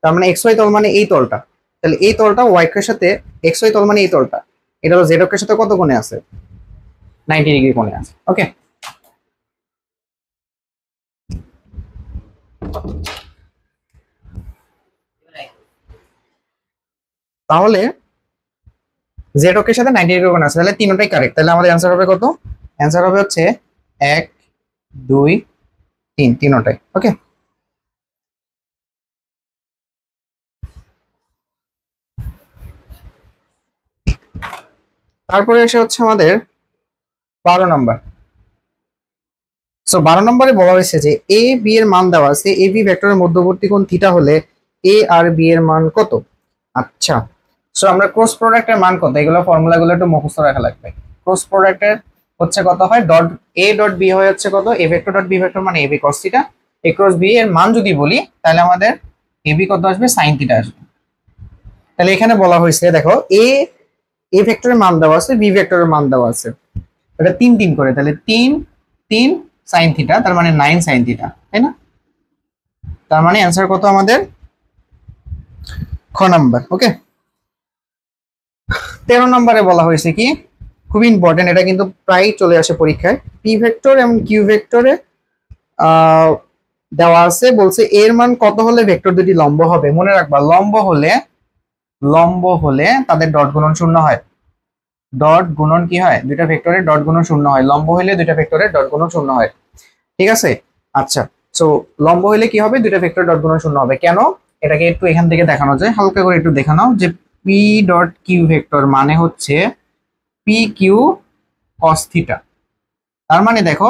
তার মানে এক্স ওয়াই তল মানে এই তলটা, তাহলে এই তলটা ওয়াই অক্ষের সাথে, এক্স ওয়াই তল মানে এই তলটা, এটা হলো জেড অক্ষের সাথে কত কোণে আছে? 90 ডিগ্রি কোণে আছে। ওকে, তাহলে জেড অক্ষের সাথে 90 ডিগ্রি কোণ আছে, তাহলে তিনটাই কারেক্ট। তাহলে আমাদের অ্যান্সার হবে কত? অ্যান্সার হবে হচ্ছে 1 2 3, তিনটাই। ওকে, তারপরে এসে হচ্ছে আমাদের 12 নম্বর। সো 12 নম্বরে বলা হয়েছে যে এ বি এর মান দেওয়া আছে, এ বি ভেক্টরের মধ্যবর্তী কোণ থিটা হলে এ আর বি এর মান কত? আচ্ছা, সো আমরা ক্রস প্রোডাক্টের মান কত, এগুলো ফর্মুলাগুলো একটু মুখস্থ রাখা লাগবে। ক্রস প্রোডাক্টের হচ্ছে কত হয়, ডট এ ডট বি হয় হচ্ছে কত, A vector dot B vector মানে A B cos theta. A cross B এর মান যদি বলি, তাহলে আমাদের এ বি কত আসবে? সাইন থিটা আসবে। তাহলে এখানে বলা হয়েছে দেখো, এ ভেক্টরের মান দেওয়া আছে, বি ভেক্টরের মান দেওয়া আছে, এটা 3 3 করে, তাহলে 3 3 সাইন থিটা, তার মানে 9 সাইন থিটা, তাই না? তার মানে অ্যান্সার কত আমাদের? খ নাম্বার। ওকে, 13 নম্বরে বলা হয়েছে কি, খুব ইম্পর্টেন্ট, এটা কিন্তু প্রায় চলে আসে পরীক্ষায়। পি ভেক্টর এবং কিউ ভেক্টরে দেওয়া আছে, বলছে এর মান কত হলে ভেক্টর দুটি লম্ব হবে। মনে রাখবা, লম্ব হলে তাদের ডট গুণন শূন্য হয়। ডট গুণন কি হয়? দুইটা ভেক্টরের ডট গুণন শূন্য হয়। লম্ব হলে দুইটা ভেক্টরের ডট গুণন শূন্য হয়। ঠিক আছে, আচ্ছা, সো লম্ব হলে কি হবে? দুইটা ভেক্টর ডট গুণন শূন্য হবে। কেন? এটাকে একটু এখান থেকে দেখানো যায়, হালকা করে একটু দেখানো, যে পি ডট কিউ ভেক্টর মানে হচ্ছে পি কিউ কস থিটা। তার মানে দেখো,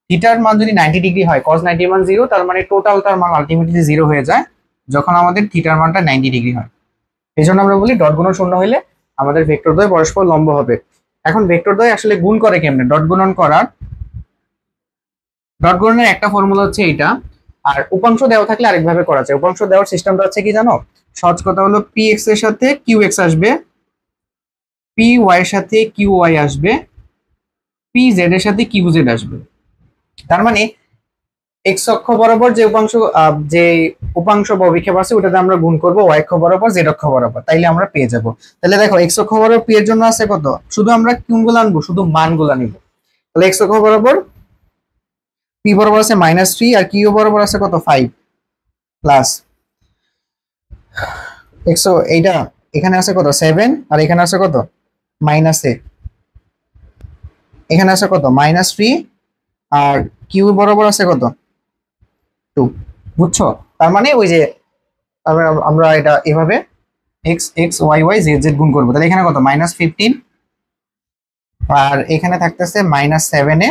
থিটার মান যদি 90 ডিগ্রি হয়, কস 90 মান 0, তার মানে টোটালটার মান আলটিমেটলি 0 হয়ে যায় যখন আমাদের থিটার মানটা 90 ডিগ্রি হয়। এই জন্য আমরা বলি ডট গুণন শূন্য হলে আমাদের ভেক্টর দ্বয় পরস্পর লম্ব হবে। এখন ভেক্টর দ্বয় আসলে গুণ করে কেমনে? ডট গুণনের একটা ফর্মুলা হচ্ছে এইটা, আর উপাংশ দেওয়া থাকলে আরেকভাবে করা যায়। উপাংশ দেওয়ার সিস্টেমটা হচ্ছে কি জানো? সহজ কথা হলো, পি এক্স এর সাথে কিউ এক্স আসবে, পি ওয়াই এর সাথে কিউ ওয়াই আসবে, পি জেড এর সাথে কিউ জেড আসবে। তার মানে এক্স অক্ষ বরাবর যে উপাংশ বা অভিক্ষেপ আছে, ওটাতে আমরা গুণ করবো ওয়াই অক্ষ বরাবর, জেড অক্ষ বরাবর, তাইলে আমরা পেয়ে যাব। তাহলে দেখো, এক্স অক্ষ বরাবর পি এর জন্য আছে কত? শুধু আমরা কোনগুলো আনবো? শুধু মানগুলো নিব। তাহলে এক্স অক্ষ বরাবর পি বরাবর আছে -3, আর কিউ বরাবর আছে কত? 5 প্লাস এক্স, এইটা এখানে আছে কত? 7, আর এখানে আছে কত? -8, এখানে আছে কত? -3, আর কিউ বরাবর আছে কত? 2। বুঝছো? তার মানে ওই যে আমরা এটা এভাবে X X Y Y Z Z গুণ করবো। তাহলে এখানে কত? -15, আর এখানে থাকতেছে -7 এ,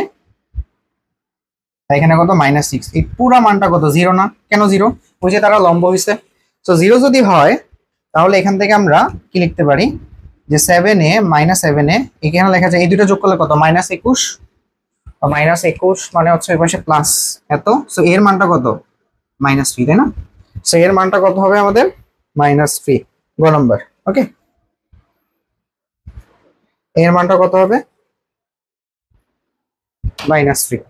এখানে কত? -6। এই পুরো মানটা কত? 0 না? কেন 0? ওই যে তারা লম্ব হয়েছে। তো 0 যদি হয়, তাহলে এখান থেকে আমরা কি লিখতে পারি, যে 7 এ -7 এ, এখানে লেখা যায় এই দুটো যোগ করলে কত? -21, -21 মানে হচ্ছে ওই পাশে প্লাস এত। সো এর মানটা কত? -3, তাই না? সো এর মানটা কত হবে আমাদের? -3, গ নম্বর। ওকে, এর মানটা কত হবে? -3।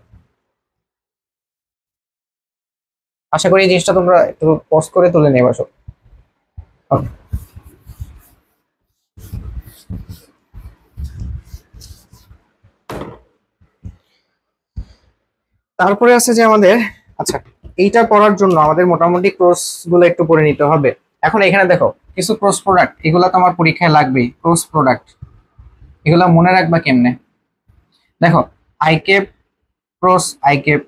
আশা করি এই জিনিসটা তোমরা একটু পজ করে তুলে নেবে সব। ওকে, তারপরে আছে যে আমাদের, আচ্ছা এইটা পড়ার জন্য আমাদের মোটামুটি ক্রস গুলো একটু পড়ে নিতে হবে। এখন এখানে দেখো কিছু ক্রস প্রোডাক্ট, এগুলা তো আমার পরীক্ষায় লাগবেই। ক্রস প্রোডাক্ট এগুলা মনে রাখবা কেমনে? দেখো I cap cross I cap,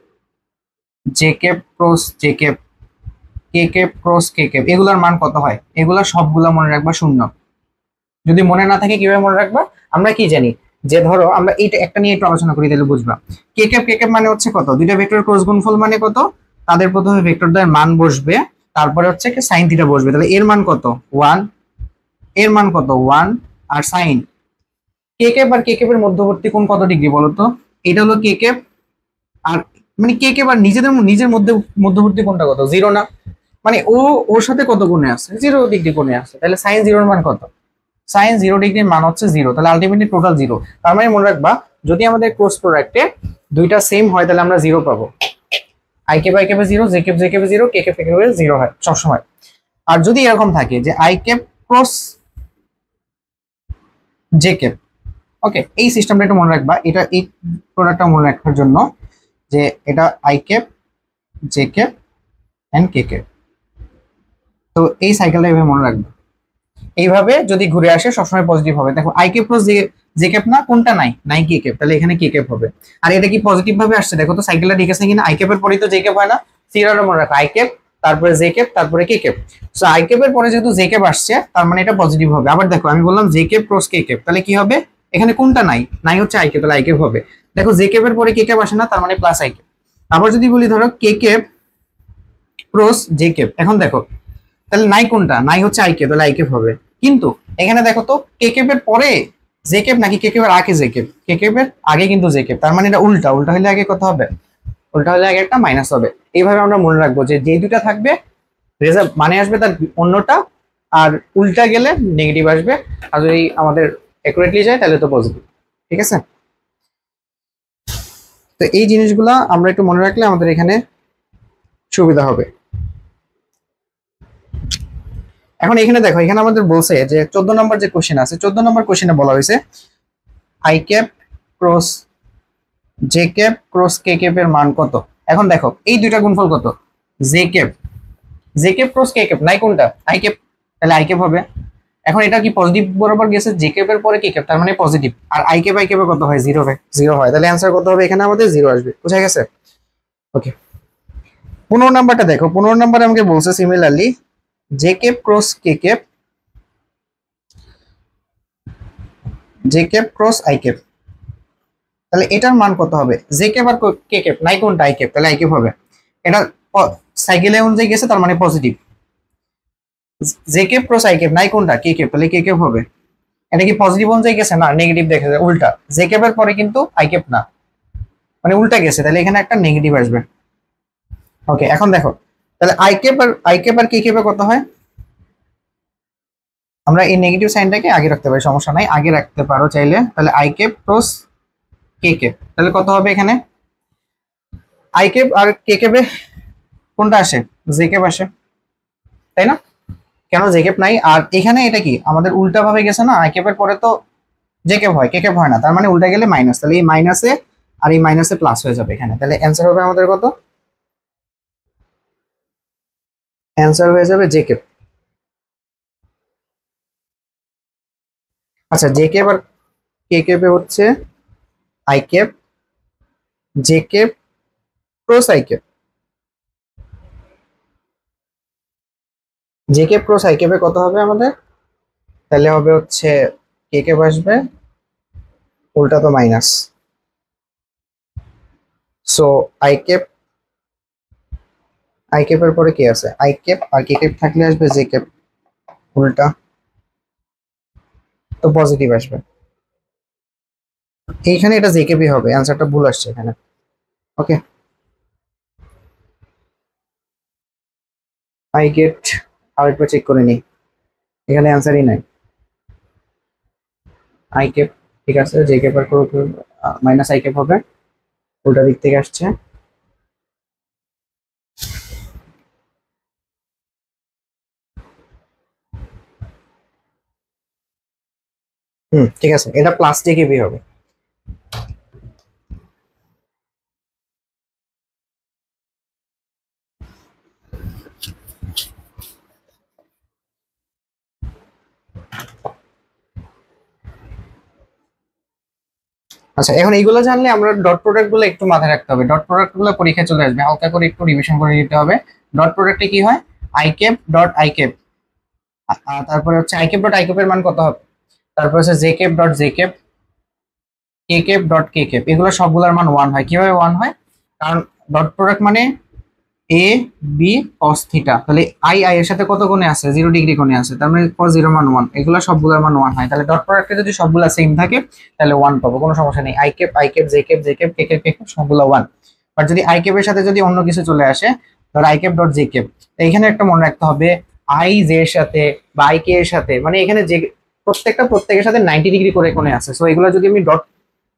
J cap cross J cap, K cap cross K cap, এগুলার মান কত হয়? এগুলা সবগুলা মনে রাখবা শূন্য। যদি মনে না থাকে কিভাবে মনে রাখবা? আমরা কি জানি যে ধরো আমরা এইটা একটা নিয়ে একটু আলোচনা করি, তাহলে বুঝবা। কে ক্যাপ মানে হচ্ছে কত, দুইটা ভেক্টর ক্রস গুণফল মানে কত, তাদের প্রথমে ভেক্টর দ্বয়ের মান বসবে, তারপরে হচ্ছে কি সাইন থিটা বসবে, তাহলে এর মান কত 1, এর মান কত 1, আর সাইন কে ক্যাপ আর কে ক্যাপ এর মধ্যবর্তী কোণ কত ডিগ্রি বলো তো? এটা হলো কে ক্যাপ, আর মানে কে ক্যাপ আর নিজের মধ্যে মধ্যবর্তী কোণটা কত, 0 না? মানে ও ওর সাথে কত কোণে আছে, 0 ডিগ্রি কোণে আছে, তাহলে সাইন 0 এর মান কত? সাইন 0 ডিগ্রির মান হচ্ছে 0, তাহলে আলটিমেটলি টোটাল 0। তার মানে মনে রাখবা যদি আমাদের ক্রস প্রোডাক্টে দুইটা সেম হয় তাহলে আমরা 0 পাবো। I cap 0, J cap 0, K cap 0 হয় সবসময়। আর যদি এরকম থাকে যে I cap cross J cap, okay, এই সিস্টেমটা একটু মনে রাখবা। এটা এই প্রোডাক্টটা মনে রাখার জন্য যে এটা I cap J cap and K cap, তো এই সাইকেলটা এভাবে মনে রাখবা। এইভাবে যদি ঘুরে আসে সবসময় পজিটিভ হবে। দেখো I cap plus J cap না, কোনটা নাই, নাই কে ক্যাপ, তাহলে এখানে কে ক্যাপ হবে। আর এটা কি পজিটিভ ভাবে আসছে দেখো তো, সাইকেলটা ঠিক আছে কিনা? আই ক্যাপের পরেই তো জে ক্যাপ হয় না? সিরিয়ালটা মনে রাখো, আই ক্যাপ তারপরে জে ক্যাপ তারপরে কে ক্যাপ। সো আই ক্যাপের পরে যেহেতু জে ক্যাপ আসছে তার মানে এটা পজিটিভ হবে। আবার দেখো আমি বললাম জে ক্যাপ ক্রস কে ক্যাপ, তাহলে কি হবে? এখানে কোনটা নাই, নাই হচ্ছে আই ক্যাপ, তাহলে আই ক্যাপ হবে। দেখো জে ক্যাপের পরে কে ক্যাপ আসে না, তার মানে প্লাস আই ক্যাপ। আবার যদি বলি ধরো কে ক্যাপ ক্রস জে ক্যাপ, এখন দেখো তাহলে নাই কোনটা, নাই হচ্ছে আই ক্যাপ, তাহলে আই ক্যাপ হবে। কিন্তু এখানে দেখো তো কে ক্যাপের পরে জে ক্যাপ নাকি কে ক্যাপের আগে জে ক্যাপ? কে ক্যাপের আগে কিন্তু জে ক্যাপ, তার মানে এটা উল্টা, উল্টা হলে আগে কত হবে? উল্টা হলে আগে একটা মাইনাস হবে। এইভাবে আমরা মনে রাখবো যে যে দুটা থাকবে রেজাল্ট মানে আসবে তার অন্যটা, আর উল্টা গেলে নেগেটিভ আসবে। আর যদি আমাদের অ্যাকুরেটলি যায় তাহলে তো পজিটিভ। ঠিক আছে, তো এই জিনিসগুলা আমরা একটু মনে রাখলে আমাদের এখানে সুবিধা হবে। এখন এখানে দেখো, এখানে আমাদের বলছে যে 14 নম্বর যে কোশ্চেন আছে, 14 নম্বর কোশ্চেনে বলা হয়েছে I cap cross J cap cross K cap এর মান কত। এখন দেখো এই দুইটা গুণফল কত, J cap, J cap cross কে ক্যাপ, নাই কোনটা আই ক্যাপ, তাহলে আই ক্যাপ হবে। এখন এটা কি পজিটিভ বরাবর গেছে, জে ক্যাপ এর পরে কে ক্যাপ, তার মানে পজিটিভ। আর আই ক্যাপ কত হয়, 0 হয়, 0 হয়, তাহলে অ্যান্সার কত হবে এখানে আমাদের 0 আসবে। বুঝা গেছে? ওকে, 15 নাম্বারটা দেখো, 15 নাম্বারে আমাকে বলছে similarly J cap cross K cap, J cap cross I cap, তাহলে এটার মান কত হবে? জে ক্যাপ আর কে ক্যাপ, নাই কোনটা আই ক্যাপ, তাহলে আই ক্যাপ হবে। এটা সাইকেলে অনুযায়ী গেছে তার মানে positive. J cap cross I cap, নাই কোনটা কে ক্যাপ, তাহলে কে ক্যাপ হবে। এটা কি পজিটিভ অনুযায়ী গেছে না, নেগেটিভ দেখেছে, উল্টা। জে ক্যাপ এর পরে কিন্তু আই ক্যাপ না, মানে উল্টা গেছে, তাহলে এখানে একটা নেগেটিভ আসবে। ওকে, এখন দেখো তাহলে আই ক্যাপ আর কে ক্যাপে কত হয়? আমরা এই নেগেটিভ সাইনটাকে আগে রাখতে পারি, সমস্যা নাই, আগে রাখতে পারো চাইলে। তাহলে I cap cross K cap, তাহলে কত হবে এখানে? আই ক্যাপ আর কে ক্যাপে কোনটা আসে? জে ক্যাপ আসে, তাই না? কেন জে ক্যাপ নাই? আর এখানে এটা কি আমাদের উল্টা ভাবে গেছে না, আই ক্যাপের পরে তো জে ক্যাপ হয়, কে ক্যাপ হয় না, তার মানে উল্টা গেলে মাইনাস, তাহলে এই মাইনাসে আর এই মাইনাসে প্লাস হয়ে যাবে এখানে, তাহলে অ্যান্সার হবে আমাদের কত? অ্যান্সার হয়ে যাবে জে ক্যাপ। আচ্ছা, জে ক্যাপ আর কে ক্যাপে হচ্ছে I cap J cap cross I cap, J cap cross I ক্যাপে কত হবে আমাদের? তাহলে হবে হচ্ছে কে ক্যাপ আসবে, উল্টা তো মাইনাস, সো আই ক্যাপের পরে কি আছে? আই ক্যাপ আর কে ক্যাপ থাকলে আসবে জে ক্যাপ, উল্টা তো পজিটিভ আসবে। এইখানে এটা জে ক্যাপই হবে, অ্যান্সারটা ভুল আসছে এখানে। ওকে, আই গেট আরেকবার চেক করে নিই, এখানে অ্যান্সারই নাই। আই ক্যাপ ঠিক আছে, জে ক্যাপ আর মাইনাস আই ক্যাপ হবে, উল্টা দিক থেকে আসছে। ঠিক আছে, এটা প্লাস জে ক্যাপই হবে। আচ্ছা, এখন এইগুলো জানলে আমরা ডট প্রোডাক্ট গুলো একটু মাথায় রাখতে হবে। ডট প্রোডাক্ট গুলো পরীক্ষায় চলে আসবে, হালকা করে একটু রিভিশন করে নিতে হবে। ডট প্রোডাক্টে কি হয়, I cap dot I cap, তারপরে হচ্ছে I cap dot I cap এর মান কত হবে, তারপর হচ্ছে J cap dot J cap, K cap dot K cap, এগুলো সবগুলোর মান 1 হয়। কিভাবে 1 হয়, কারণ ডট প্রোডাক্ট মানে এ বি কস থিটা, তাহলে আই আই এর সাথে কত কোণে আছে, 0 ডিগ্রি কোণে আছে, তার মানে কস 0 মান 1, এগুলো সবগুলোর মান 1 হয়। তাহলে ডট প্রোডাক্টে যদি সবগুলা সেম থাকে তাহলে 1 পাবো, কোনো সমস্যা নেই। I cap J cap J cap K cap K cap সবগুলো 1। বাট যদি আই ক্যাপের সাথে যদি অন্য কিছু চলে আসে, ধর I cap dot J cap, এখানে একটা মনে রাখতে হবে আই জে এর সাথে বা আই কে এর সাথে, মানে এখানে যে প্রত্যেকের সাথে 90 ডিগ্রি করে কোণে আছে। সো এগুলো যদি আমি ডট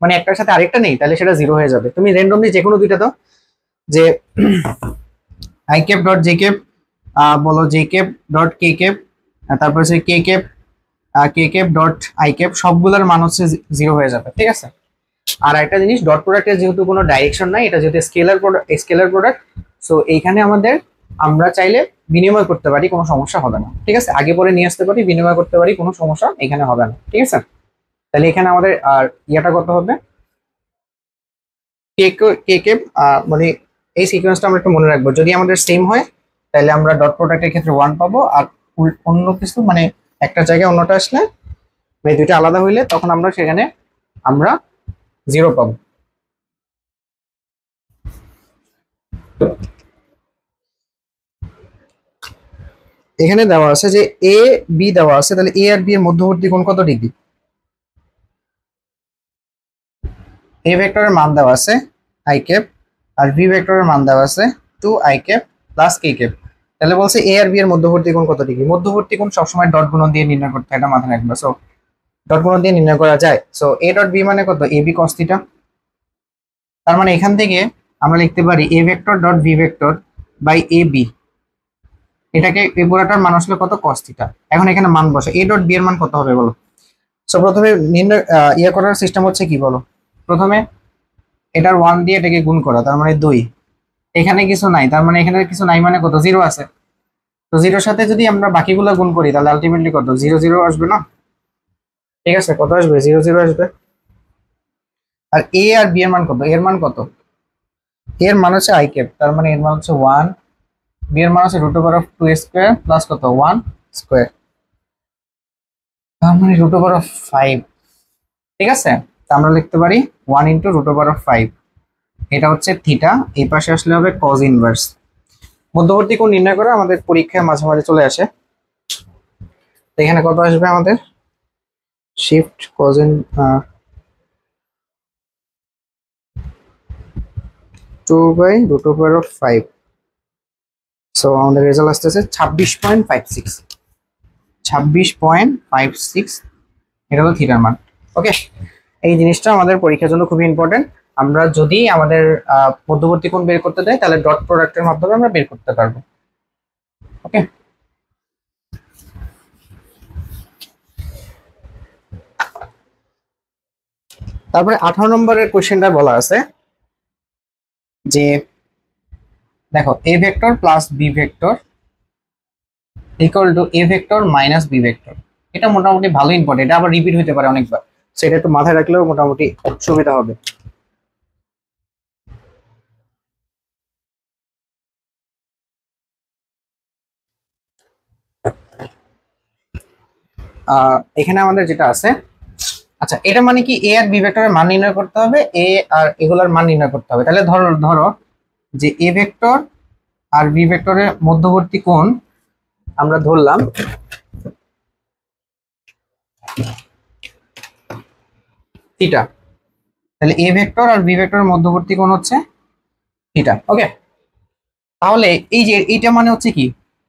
মানে একটার সাথে আরেকটা নেই তাহলে সেটা 0 হয়ে যাবে। তুমি র্যান্ডমলি যে কোনো দুইটা দাও, যে I cap dot J cap, বলো J cap dot K cap, তারপর হচ্ছে কে ক্যাপ ডট আই ক্যাপ, সবগুলোর মান হচ্ছে 0 হয়ে যাবে, ঠিক আছে। আর একটা জিনিস, ডট প্রোডাক্টের যেহেতু কোনো ডাইরেকশন নাই, এটা যেহেতু স্কেলার প্রোডাক্ট, সো এইখানে আমরা চাইলে বিনিময় করতে পারি, কোনো সমস্যা হবে না, ঠিক আছে। আগে পরে নিয়ে আসতে পারি, বিনিময় করতে পারি, কোনো সমস্যা এখানে হবে না, ঠিক আছে। তাহলে এখানে আমাদের আর ইয়াটা কত হবে, কে কে মানে এই সিকোয়েন্সটা আমরা একটু মনে রাখবো। যদি আমাদের সেম হয় তাহলে আমরা ডট প্রোডাক্টের ক্ষেত্রে 1 পাবো, আর অন্য কিছু মানে একটা জায়গায় অন্যটা আসলে, মানে দুইটা আলাদা হইলে তখন আমরা সেখানে 0 পাবো। এখানে দেওয়া আছে যে এ বি দেওয়া আছে, তাহলে এ আর বি এর মধ্যবর্তী কোণ কত ডিগ্রি। এ ভেক্টরের মান দেওয়া আছে আই ক্যাপ, আর বি ভেক্টরের মান দেওয়া আছে 2 I cap plus K cap. তাহলে বলছে এ আর বি এর মধ্যবর্তী কোণ কত ডিগ্রি। মধ্যবর্তী কোণ সবসময় ডট গুণন দিয়ে নির্ণয় করতে হয়, এটা মাথায় রাখবে। সো ডট গুণন দিয়ে নির্ণয় করা যায়। সো এ ডট বি মানে কত, এ বি কস থিটা। তার মানে এখান থেকে আমরা লিখতে পারি A vector dot B vector by A B, এটাকে এই পুরাটার মান আসলে কত, কস থিটা। এখন এখানে মান বসে, এ ডট বি এর মান কত হবে বলো। সো প্রথমে নির্ণয় ইয়ে করার সিস্টেম হচ্ছে কি বলো, প্রথমে এটার 1 দিয়ে এটাকে গুণ করা, তার মানে 2। এখানে কিছু নাই, তার মানে এখানে কিছু নাই মানে কত, 0 আছে। তো 0-র সাথে যদি আমরা বাকিগুলো গুণ করি তাহলে আলটিমেটলি কত, 0 0 আসবে না, ঠিক আছে। কত আসবে, 0 0 আসবে। আর এ আর বি এর মান কত, এর মান কত, এর মান হচ্ছে আই ক্যাপ, তার মানে এর মান হচ্ছে 1, বি এর মান হচ্ছে √2 স্কোয়ার প্লাস কত 1 স্কোয়ার, তার মানে √5, ঠিক আছে। তা আমরা লিখতে পারি 1 ইন্টু √5, এটা হচ্ছে থিটা, এই পাশে আসলে হবে কজ ইনভার্স। মধ্যবর্তী কোণ নির্ণয় করা আমাদের পরীক্ষায় মাঝে মাঝে চলে আসে। তো এখানে কত আসবে আমাদের, শিফট কজ ইন 2/√5। সো আমাদের রেজাল্ট আসতেছে 26.56, 26.56, এটা হলো থিটার মান। ওকে, এই জিনিসটা আমাদের পরীক্ষার জন্য খুবই ইম্পর্টেন্ট। আমরা যদি আমাদের মধ্যবর্তী কোণ বের করতে দেয় তাহলে ডট প্রোডাক্টের মাধ্যমে আমরা বের করতে পারবো। ওকে, তারপরে 18 নম্বরের কোশ্চেনটা বলা আছে যে দেখো A vector plus B vector equal to A vector minus B vector. এটা মোটামুটি ভালো ইম্পর্টেন্ট, এটা আবার রিপিট হতে পারে অনেকবার, সেটা একটু মাথায় রাখলেও মোটামুটি সুবিধা হবে। এখানে আমাদের যেটা আছে, আচ্ছা এটা মানে কি এ আর বি ভেক্টরের মান নির্ণয় করতে হবে, এ আর এগুলোর মান নির্ণয় করতে হবে। তাহলে ধরো ধরো যে এ ভেক্টর আর বি ভেক্টরের মধ্যবর্তী কোণ আমরা ধরলাম থিটা, তাহলে এ ভেক্টর আর বি ভেক্টরের মধ্যবর্তী কোণ হচ্ছে থিটা। ওকে, তাহলে এই যে এইটা মানে হচ্ছে কি,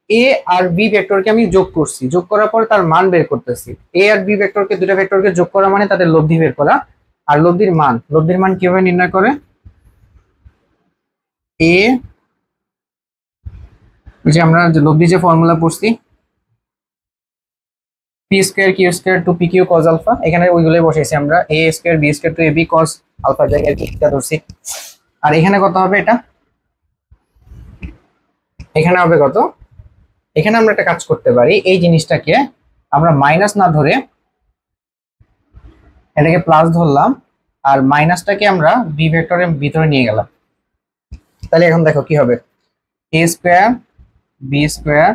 এ আর বি ভেক্টরকে আমি যোগ করছি, যোগ করার পর তার মান বের করতেছি। এ আর বি ভেক্টরকে, দুটা ভেক্টরকে যোগ করা মানে তাদের লব্ধি বের করা। আর লব্ধির মান কিভাবে নির্ণয় করে, এ যে আমরা লব্ধি যে ফর্মুলা পড়ছি, P square Q square two P Q cos alpha, এখানে ওইগুলোই বসেছি আমরা, A square B square two A B cos alpha জায়গায় থিটা ধরছি। আর এখানে কত হবে, এটা এখানে হবে কত, এখানে আমরা একটা কাজ করতে পারি, এই জিনিসটাকে আমরা মাইনাস না ধরে এটাকে প্লাস ধরলাম, আর মাইনাসটাকে আমরা বি ভেক্টরের ভিতরে নিয়ে গেলাম। তাহলে এখন দেখো কি হবে, এ স্কোয়ার বি স্কোয়ার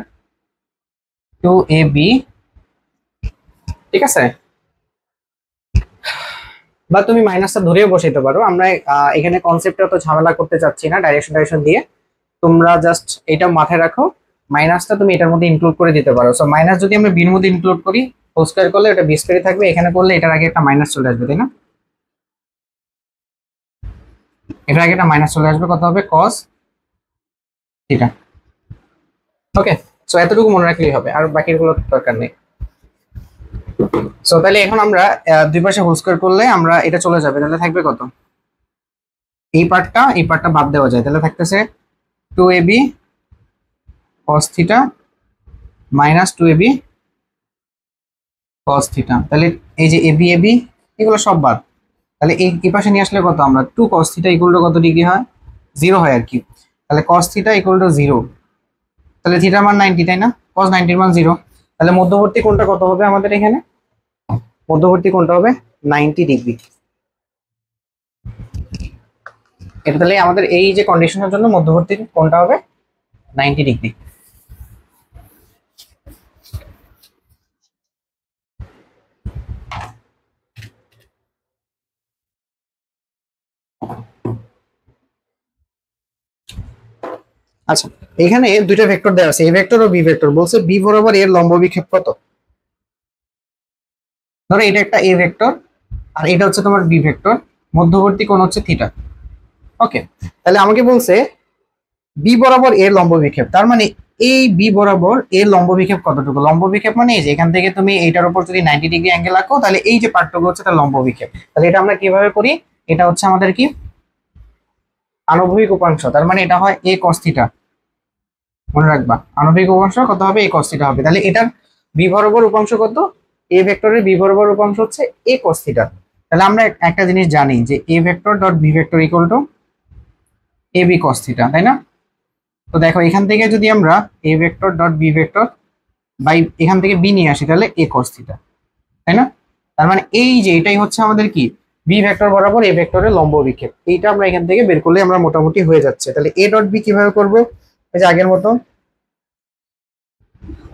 2ab, ঠিক আছে। বা তুমি মাইনাসটা ধরেও বসাইতে পারো, আমরা এখানে কনসেপ্টটা তো ঝামেলা করতে চাচ্ছি না ডাইরেকশন দিয়ে। তোমরা জাস্ট এটা মাথায় রাখো, মাইনাসটা তুমি এটার মধ্যে ইনক্লুড করে দিতে পারো। সো মাইনাস যদি আমরা বির মধ্যে ইনক্লুড করি, হোল স্কয়ার করলে এটা বি স্কয়ারই থাকবে, এখানে করলে এটার আগে একটা মাইনাস চলে আসবে, তাই না? এটার আগে একটা মাইনাস চলে আসবে, কত হবে cos থিটা। ওকে, সো এতটুকু মনে রাখলেই হবে, আর বাকিগুলো দরকার নেই। সো তাহলে এখন আমরা দুই পাশে হোল স্কয়ার করলে আমরা এটা চলে যাবে, তাহলে থাকবে কত, এই পার্টটা বাদ দেওয়া যায়, তাহলে থাকতেছে 2ab cos theta minus 2ab cos theta. তাহলে এই যে ab ab এগুলো সব বাদ, তাহলে এই পাশে নিয়ে আসলে কত, আমরা 2 cos থিটা ইকুয়াল টু কত ডিগ্রি হয়, 0 হয় আর কি। তাহলে cos থিটা ইকুয়াল টু 0, তাহলে থিটার মান 90, তাই না? cos 90 এর মান 0, তাহলে মধ্যবর্তী কোণটা কত হবে আমাদের এখানে, মধ্যবর্তী কোণটা হবে 90 ডিগ্রি। এটা তাহলে আমাদের এই যে কন্ডিশনের জন্য মধ্যবর্তী কোণটা হবে 90 ডিগ্রি। আচ্ছা, এখানে দুইটা ভেক্টর দেওয়া আছে, এ ভেক্টর ও বি ভেক্টর। বলছে বি বরাবর এর লম্ব বিক্ষেপ কত। ধরো এটা একটা এ ভেক্টর আর এটা হচ্ছে তোমার বি ভেক্টর, মধ্যবর্তী কোণ হচ্ছে থিটা। ওকে, তাহলে আমাকে বলছে বি বরাবর এর লম্ব বিক্ষেপ, তার মানে এই বি বরাবর এর লম্ব বিক্ষেপ কতটুকু। লম্ব বিক্ষেপ মানে এই যে এখান থেকে তুমি এইটার উপর যদি 90 ডিগ্রি অ্যাঙ্গেল আঁকো, তাহলে এই যে পার্টটুকু হচ্ছে তার লম্ব বিক্ষেপ। তাহলে এটা আমরা কিভাবে করি, এটা হচ্ছে আমাদের কি আনুভূমিক উপাংশ, তার মানে এটা হয় a cos থিটা। মনে রাখবা আনুভূমিক উপাংশ কত হবে, a cos থিটা হবে। তাহলে এটার বি বরাবর উপাংশ কত, এ ভেক্টরের বি বরাবর উপাংশ হচ্ছে a cos থিটা। তাহলে আমরা একটা জিনিস জানি যে a vector dot B vector equal to ab cos theta, তাই না? তো দেখো এখান থেকে যদি আমরা a vector dot B vector by এখান থেকে বি নিয়ে আসি, তাহলে a cos থিটা, তাই না? তার মানে এই যে এটাই হচ্ছে আমাদের কি বি ভেক্টর বরাবর এ ভেক্টরের লম্ব বিক্ষেপ। এইটা আমরা এখান থেকে বের করলে আমরা মোটামুটি হয়ে যাচ্ছে। তাহলে a ডট বি কিভাবে করব, এই যে আগের মতো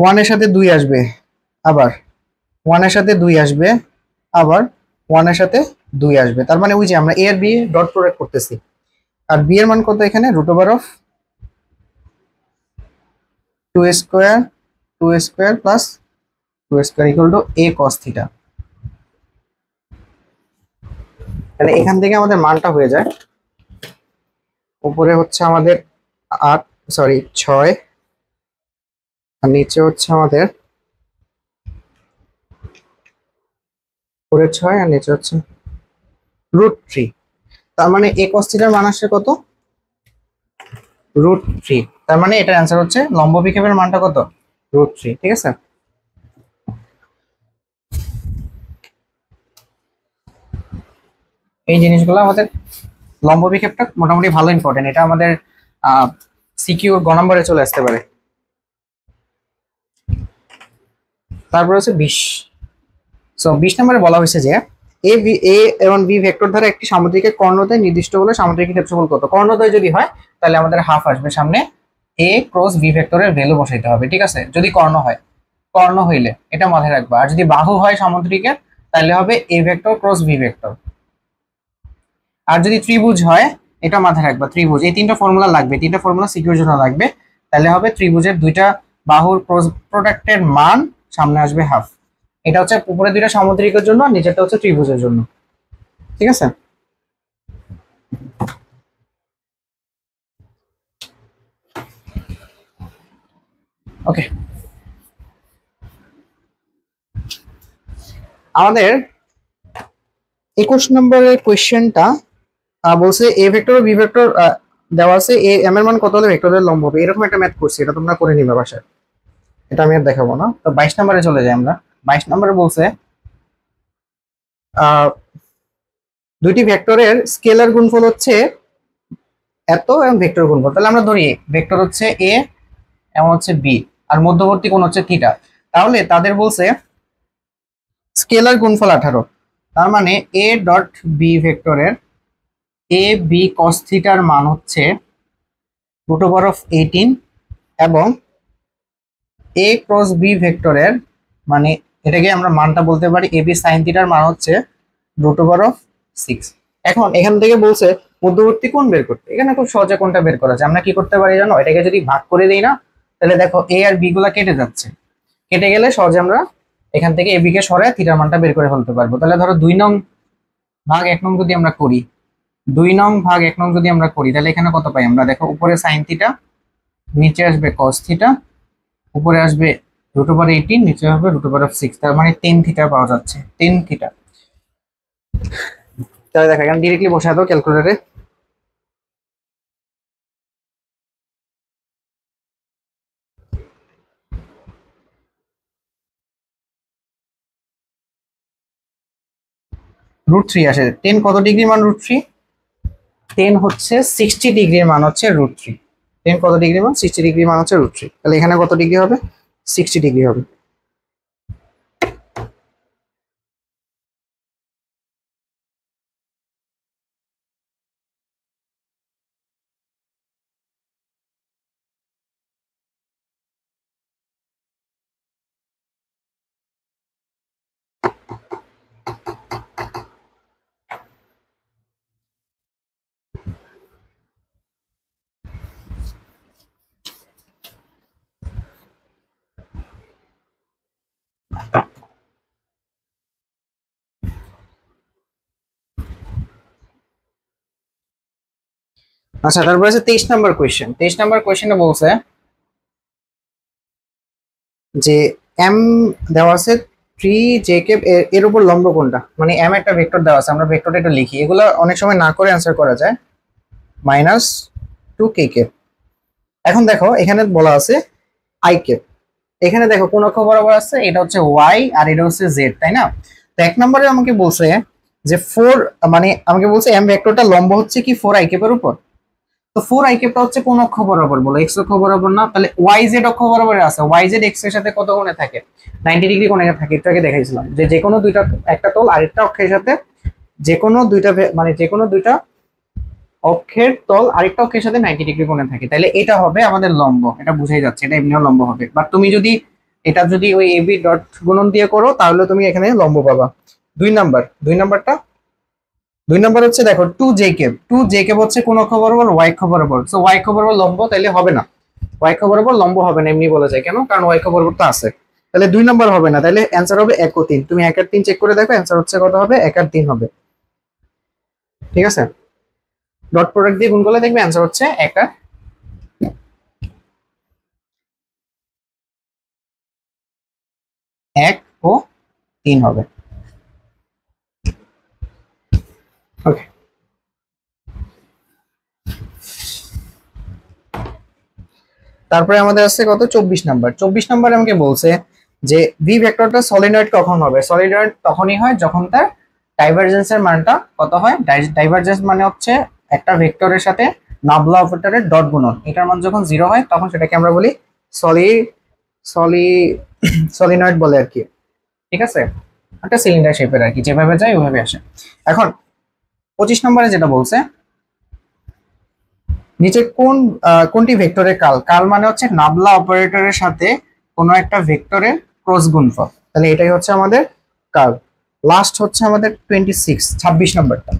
1 এর সাথে 2 আসবে, আবার 1 এর সাথে 2 আসবে, আবার 1 এর সাথে 2 আসবে। তার মানে ওই যে আমরা a আর b ডট প্রোডাক্ট করতেছি, আর b এর মান কত এখানে, root over of 2 square plus 2 square equal to a cos theta. তাহলে এখান থেকে আমাদের মানটা হয়ে যায়, উপরে হচ্ছে আমাদের 6 আর নিচে হচ্ছে আমাদের উপরে 6 আর নিচে হচ্ছে √3। তার মানে a cos থিটার মান আসছে কত, √3। তার মানে এটার অ্যান্সার হচ্ছে লম্ব বিক্ষেপের মানটা কত, √3। ঠিক আছে, এই জিনিসগুলো আমাদের লম্ব বিক্ষেপটা মোটামুটি ভালো ইম্পর্টেন্ট, এটা আমাদের সিকিউর গ নম্বরে চলে আসতে পারে। তারপর হচ্ছে 20। সো 20 নম্বরে বলা হয়েছে যে এ এবং বি ভেক্টর দ্বারা একটি সামুদ্রিকের কর্ণদ্বয় নির্দিষ্ট হলে সামুদ্রিকের ক্ষেত্রফল কত। কর্ণদ্বয় যদি হয় তাহলে আমাদের হাফ আসবে সামনে, এ ক্রস বি ভেক্টরের ভ্যালু বসাইতে হবে। ঠিক আছে, যদি কর্ণ হয়, কর্ণ হইলে এটা মাথায় রাখবা। আর যদি বাহু হয় সামুদ্রিকের তাহলে হবে A vector cross B vector. আর যদি ত্রিভুজ হয় এটা মাথায় রাখবা, ত্রিভুজ, এই তিনটা ফর্মুলা লাগবে, তিনটা ফর্মুলা সিকিউর জন্য লাগবে। তাহলে হবে ত্রিভুজের দুইটা বাহুর প্রোডাক্টের মান সামনে আসবে হাফ। এটা হচ্ছে উপরে দুইটা সামুদ্রিকের জন্য, নিচেরটা হচ্ছে ত্রিভুজের জন্য। ঠিক আছে, ওকে। আমাদের 21 নম্বরের কোয়েশ্চেনটা বলছে এ ভেক্টর ও বি ভেক্টর দেওয়া আছে, এ এম এর মান কত হলে ভেক্টরের লম্ব হবে। এরকম একটা ম্যাথ করছি, এটা তোমরা করে নিবে বাসায়, এটা আমি আর দেখাবো না। তো 22 নম্বরে চলে যাই আমরা। 22 নম্বরে বলছে দুইটি ভেক্টরের স্কেলার গুণফল হচ্ছে এত এবং ভেক্টর গুণফল। তাহলে আমরা ধরি ভেক্টর হচ্ছে এ এবং হচ্ছে বি আর মধ্যবর্তী কোণ হচ্ছে থিটা। তাহলে তাদের বলছে স্কেলার গুণফল 18। তার মানে এ ডট বি ভেক্টরের এ বি কস থিটার মান হচ্ছে √18 এবং এ ক্রস বি ভেক্টরের মানে এটাকে আমরা মানটা বলতে পারি এ বি সাইন থিটার মান হচ্ছে √6। এখন এখান থেকে বলছে মধ্যবর্তী কোণ বের করতে। এখানে খুব সহজে কোণটা বের করা যায়। আমরা কি করতে পারি জানো, এটাকে যদি ভাগ করে দিই না, তাহলে দেখো এ আর বি গুলা কেটে যাচ্ছে, কেটে গেলে সহজে আমরা এখান থেকে এ বি কে সরায় থিটার মানটা বের করে ফেলতে পারবো। তাহলে ধরো 2 নং ভাগ 1 নং যদি আমরা করি, 2 নং ভাগ 1 নং যদি আমরা করি, তাহলে এখানে কত পাই আমরা, দেখো উপরে সাইন থিটা, নিচে আসবে কস থিটা, উপরে আসবে √18, নিচে হবে √6, তার মানে 10 থিটা পাওয়া যাচ্ছে, 10 থিটা। তাহলে দেখো এখানে ডিরেক্টলি বসায় দাও ক্যালকুলেটরে। √3 আসে। 10 কত ডিগ্রি মান √3? 10 হচ্ছে 60 ডিগ্রির মান হচ্ছে √3। 10 কত ডিগ্রি মান? 60 ডিগ্রি মান হচ্ছে √3। তাহলে এখানে কত ডিগ্রি হবে? 60 ডিগ্রি হবে। আচ্ছা, তারপর আছে 23 নাম্বার কোয়েশ্চেন। 23 নাম্বার কোয়েশ্চেনে বলছে যে এম দেওয়া আছে 3 এর উপর লম্ব কোনটা, মানে এম একটা ভেক্টর দেওয়া আছে, আমরা ভেক্টরটা একটু লিখি, এগুলো অনেক সময় না করে অ্যান্সার করা যায়। -2 এখন দেখো এখানে বলা আছে আই কেপ, এখানে দেখো কোন অক্ষ বরাবর আছে, এটা হচ্ছে ওয়াই আর এটা হচ্ছে জেড, তাই না? তো 1 নম্বরে আমাকে বলছে যে 4, মানে আমাকে বলছে এম ভেক্টরটা লম্ব হচ্ছে কি 4 আই কেপের উপর। তো 4 আই কেপটা হচ্ছে কোন অক্ষ বরাবর বলো, এক্স অক্ষ বরাবর না? তাহলে ওয়াই জেড অক্ষ বরাবর আছে, ওয়াই জেড এক্স এর সাথে কত কোণে থাকে? 90 ডিগ্রি কোণে থাকে। একটু আগে দেখাইছিলাম যে যে কোনো দুইটা, একটা তল আরেকটা অক্ষের সাথে, যে কোনো দুইটা মানে যে কোনো দুইটা অক্ষের তল আরেকটা অক্ষের সাথে 90 ডিগ্রি কোণে থাকে। তাহলে এটা হবে আমাদের লম্ব, এটা বুঝাই যাচ্ছে, এটা এমনিও লম্ব হবে। বাট তুমি যদি এটা যদি ওই এবি ডট গুণন দিয়ে করো, তাহলে তুমি এখানে লম্ব পাবা। 2 নাম্বার হচ্ছে দেখো 2 জে কেপ হচ্ছে কোন অক্ষ বরাবর? ওয়াই অক্ষ বরাবর। সো ওয়াই অক্ষ বরাবর লম্ব, তাইলে হবে না, ওয়াই অক্ষ বরাবর লম্ব হবে না, এমনি বলা যায়। কেন? কারণ ওয়াই অক্ষ বরাবর তো আছে। তাহলে 2 নাম্বার হবে না, তাহলে অ্যান্সার হবে 1 ও 3। তুমি 1 আর 3 চেক করে দেখো, অ্যান্সার হচ্ছে কত হবে? 1 আর 3 হবে। ঠিক আছে, ডট প্রোডাক্ট দিয়ে গুণ করলে দেখবে অ্যান্সার হচ্ছে 1 আর 1 ও 3 হবে। ওকে, তারপরে আমাদের আছে কত? 24 নাম্বার। 24 নাম্বার আমাকে বলছে যে ভি ভেক্টরটা সলিনয়েড কখন হবে? সলিনয়েড তখনই হয় যখন তার ডাইভারজেন্সের মানটা কত হয়? ডাইভারজেন্স মানে হচ্ছে একটা ভেক্টরের সাথে নাবলা অপারেটরের ডট গুণন, এটার মান যখন 0 হয় তখন সেটাকে আমরা বলি সলি সলি সলিনয়েড বলে আর কি। ঠিক আছে, একটা সিলিন্ডার শেপের আর কি, যেভাবে যায় ওইভাবে আসে। এখন 25 নম্বরে যেটা বলছে, নিচে কোনটি ভেক্টরের কাল? কাল মানে হচ্ছে নাবলা অপারেটরের সাথে কোনো একটা ভেক্টরের ক্রস গুণফল, তাহলে এটাই হচ্ছে আমাদের কাল। লাস্ট হচ্ছে আমাদের 26 নাম্বারটা।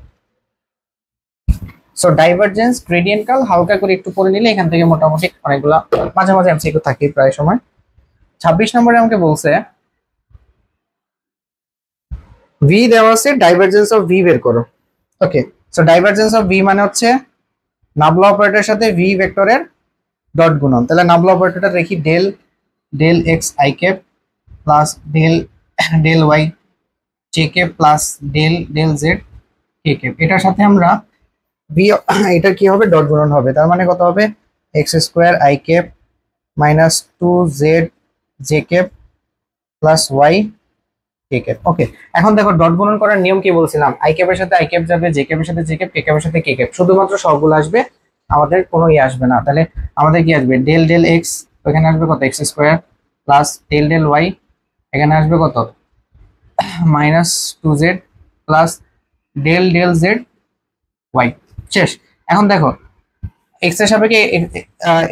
সো ডাইভারজেন্স, গ্রেডিয়েন্ট কাল হালকা করে একটু পড়ে নিলে এখান থেকে মোটামুটি অনেকগুলা মাঝে মাঝে এমসিকিউ থাকে প্রায় সময়। 26 নম্বরে আমাকে বলছে ভি দেওয়া আছে, ডাইভারজেন্স অফ ভি বের করো। ওকে, সো ডাইভারজেন্স অফ ভি মানে হচ্ছে নাবলা অপারেটরের সাথে ভি ভেক্টরের ডট গুণন। তাহলে নাবলা অপারেটরটা দেখি del del X I cap plus del del Y J cap plus del del Z K cap, এটার সাথে আমরা ভি এটা কি হবে? ডট গুণন হবে। তার মানে কত হবে? X square I cap -2 Z J cap plus Y K cap. Okay, এখন দেখো ডট গুণন করার নিয়ম কি বলছিলাম? আই ক্যাপের সাথে আই ক্যাপ যাবে, জে ক্যাপের সাথে জে ক্যাপ, কে ক্যাপের সাথে কে ক্যাপ, শুধুমাত্র সবগুলো আসবে, আমাদের কোনো ইয়ে আসবে না। তাহলে আমাদের কি আসবে? ডেল ডেল এক্স, ওখানে আসবে কত? X square plus del del Y, এখানে আসবে কত? -2 Z plus del del Z Y. শেষ। এখন দেখো এক্স এর সাপেক্ষে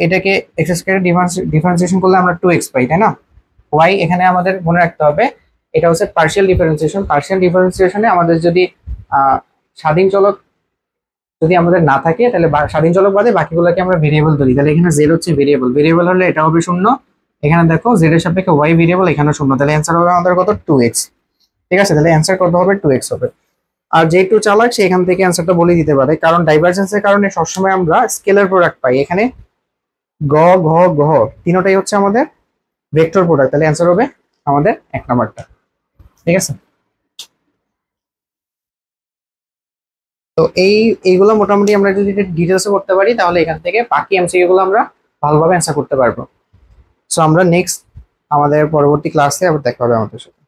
এটাকে এক্স স্কয়ার ডিফারেন্সিয়েশন করলে আমরা 2x পাই, তাই না? ওয়াই এখানে আমাদের মনে রাখতে হবে এটা হচ্ছে পার্শিয়াল ডিফারেন্সিয়েশন। পার্শিয়াল ডিফারেন্সিয়েশনে আমাদের যদি স্বাধীন চলক যদি আমাদের না থাকে তাহলে স্বাধীন চলক বাদে বাকিগুলোকে আমরা ভেরিয়েবল ধরি, তাহলে এখানে জেড হচ্ছে ভেরিয়েবল, ভেরিয়েবল হলে এটা হবে 0। এখানে দেখো জেড এর সাপেক্ষে ওয়াই ভেরিয়েবল, এখানে 0, তাহলে অ্যান্সার হবে আমাদের কত 2x। ঠিক আছে, তাহলে অ্যান্সার কত হবে 2x হবে। আর যে একটু চালাক সে এখান থেকে অ্যান্সারটা বলে দিতে পারে, কারণ ডাইভারজেন্সের কারণে সবসময় আমরা স্কেলার প্রোডাক্ট পাই। এখানে গ ঘ ঘ তিনটাই হচ্ছে আমাদের ভেক্টর প্রোডাক্ট, তাহলে অ্যান্সার হবে আমাদের 1 নাম্বারটা। ঠিক আছে, তো এইগুলো মোটামুটি আমরা যদি ডিটেলসে করতে পারি তাহলে এখান থেকে বাকি এমসিকিউ গুলো আমরা ভালোভাবে অ্যান্সার করতে পারবো। সো আমরা নেক্সট আমাদের পরবর্তী ক্লাসে আবার দেখা হবে আমাদের সাথে।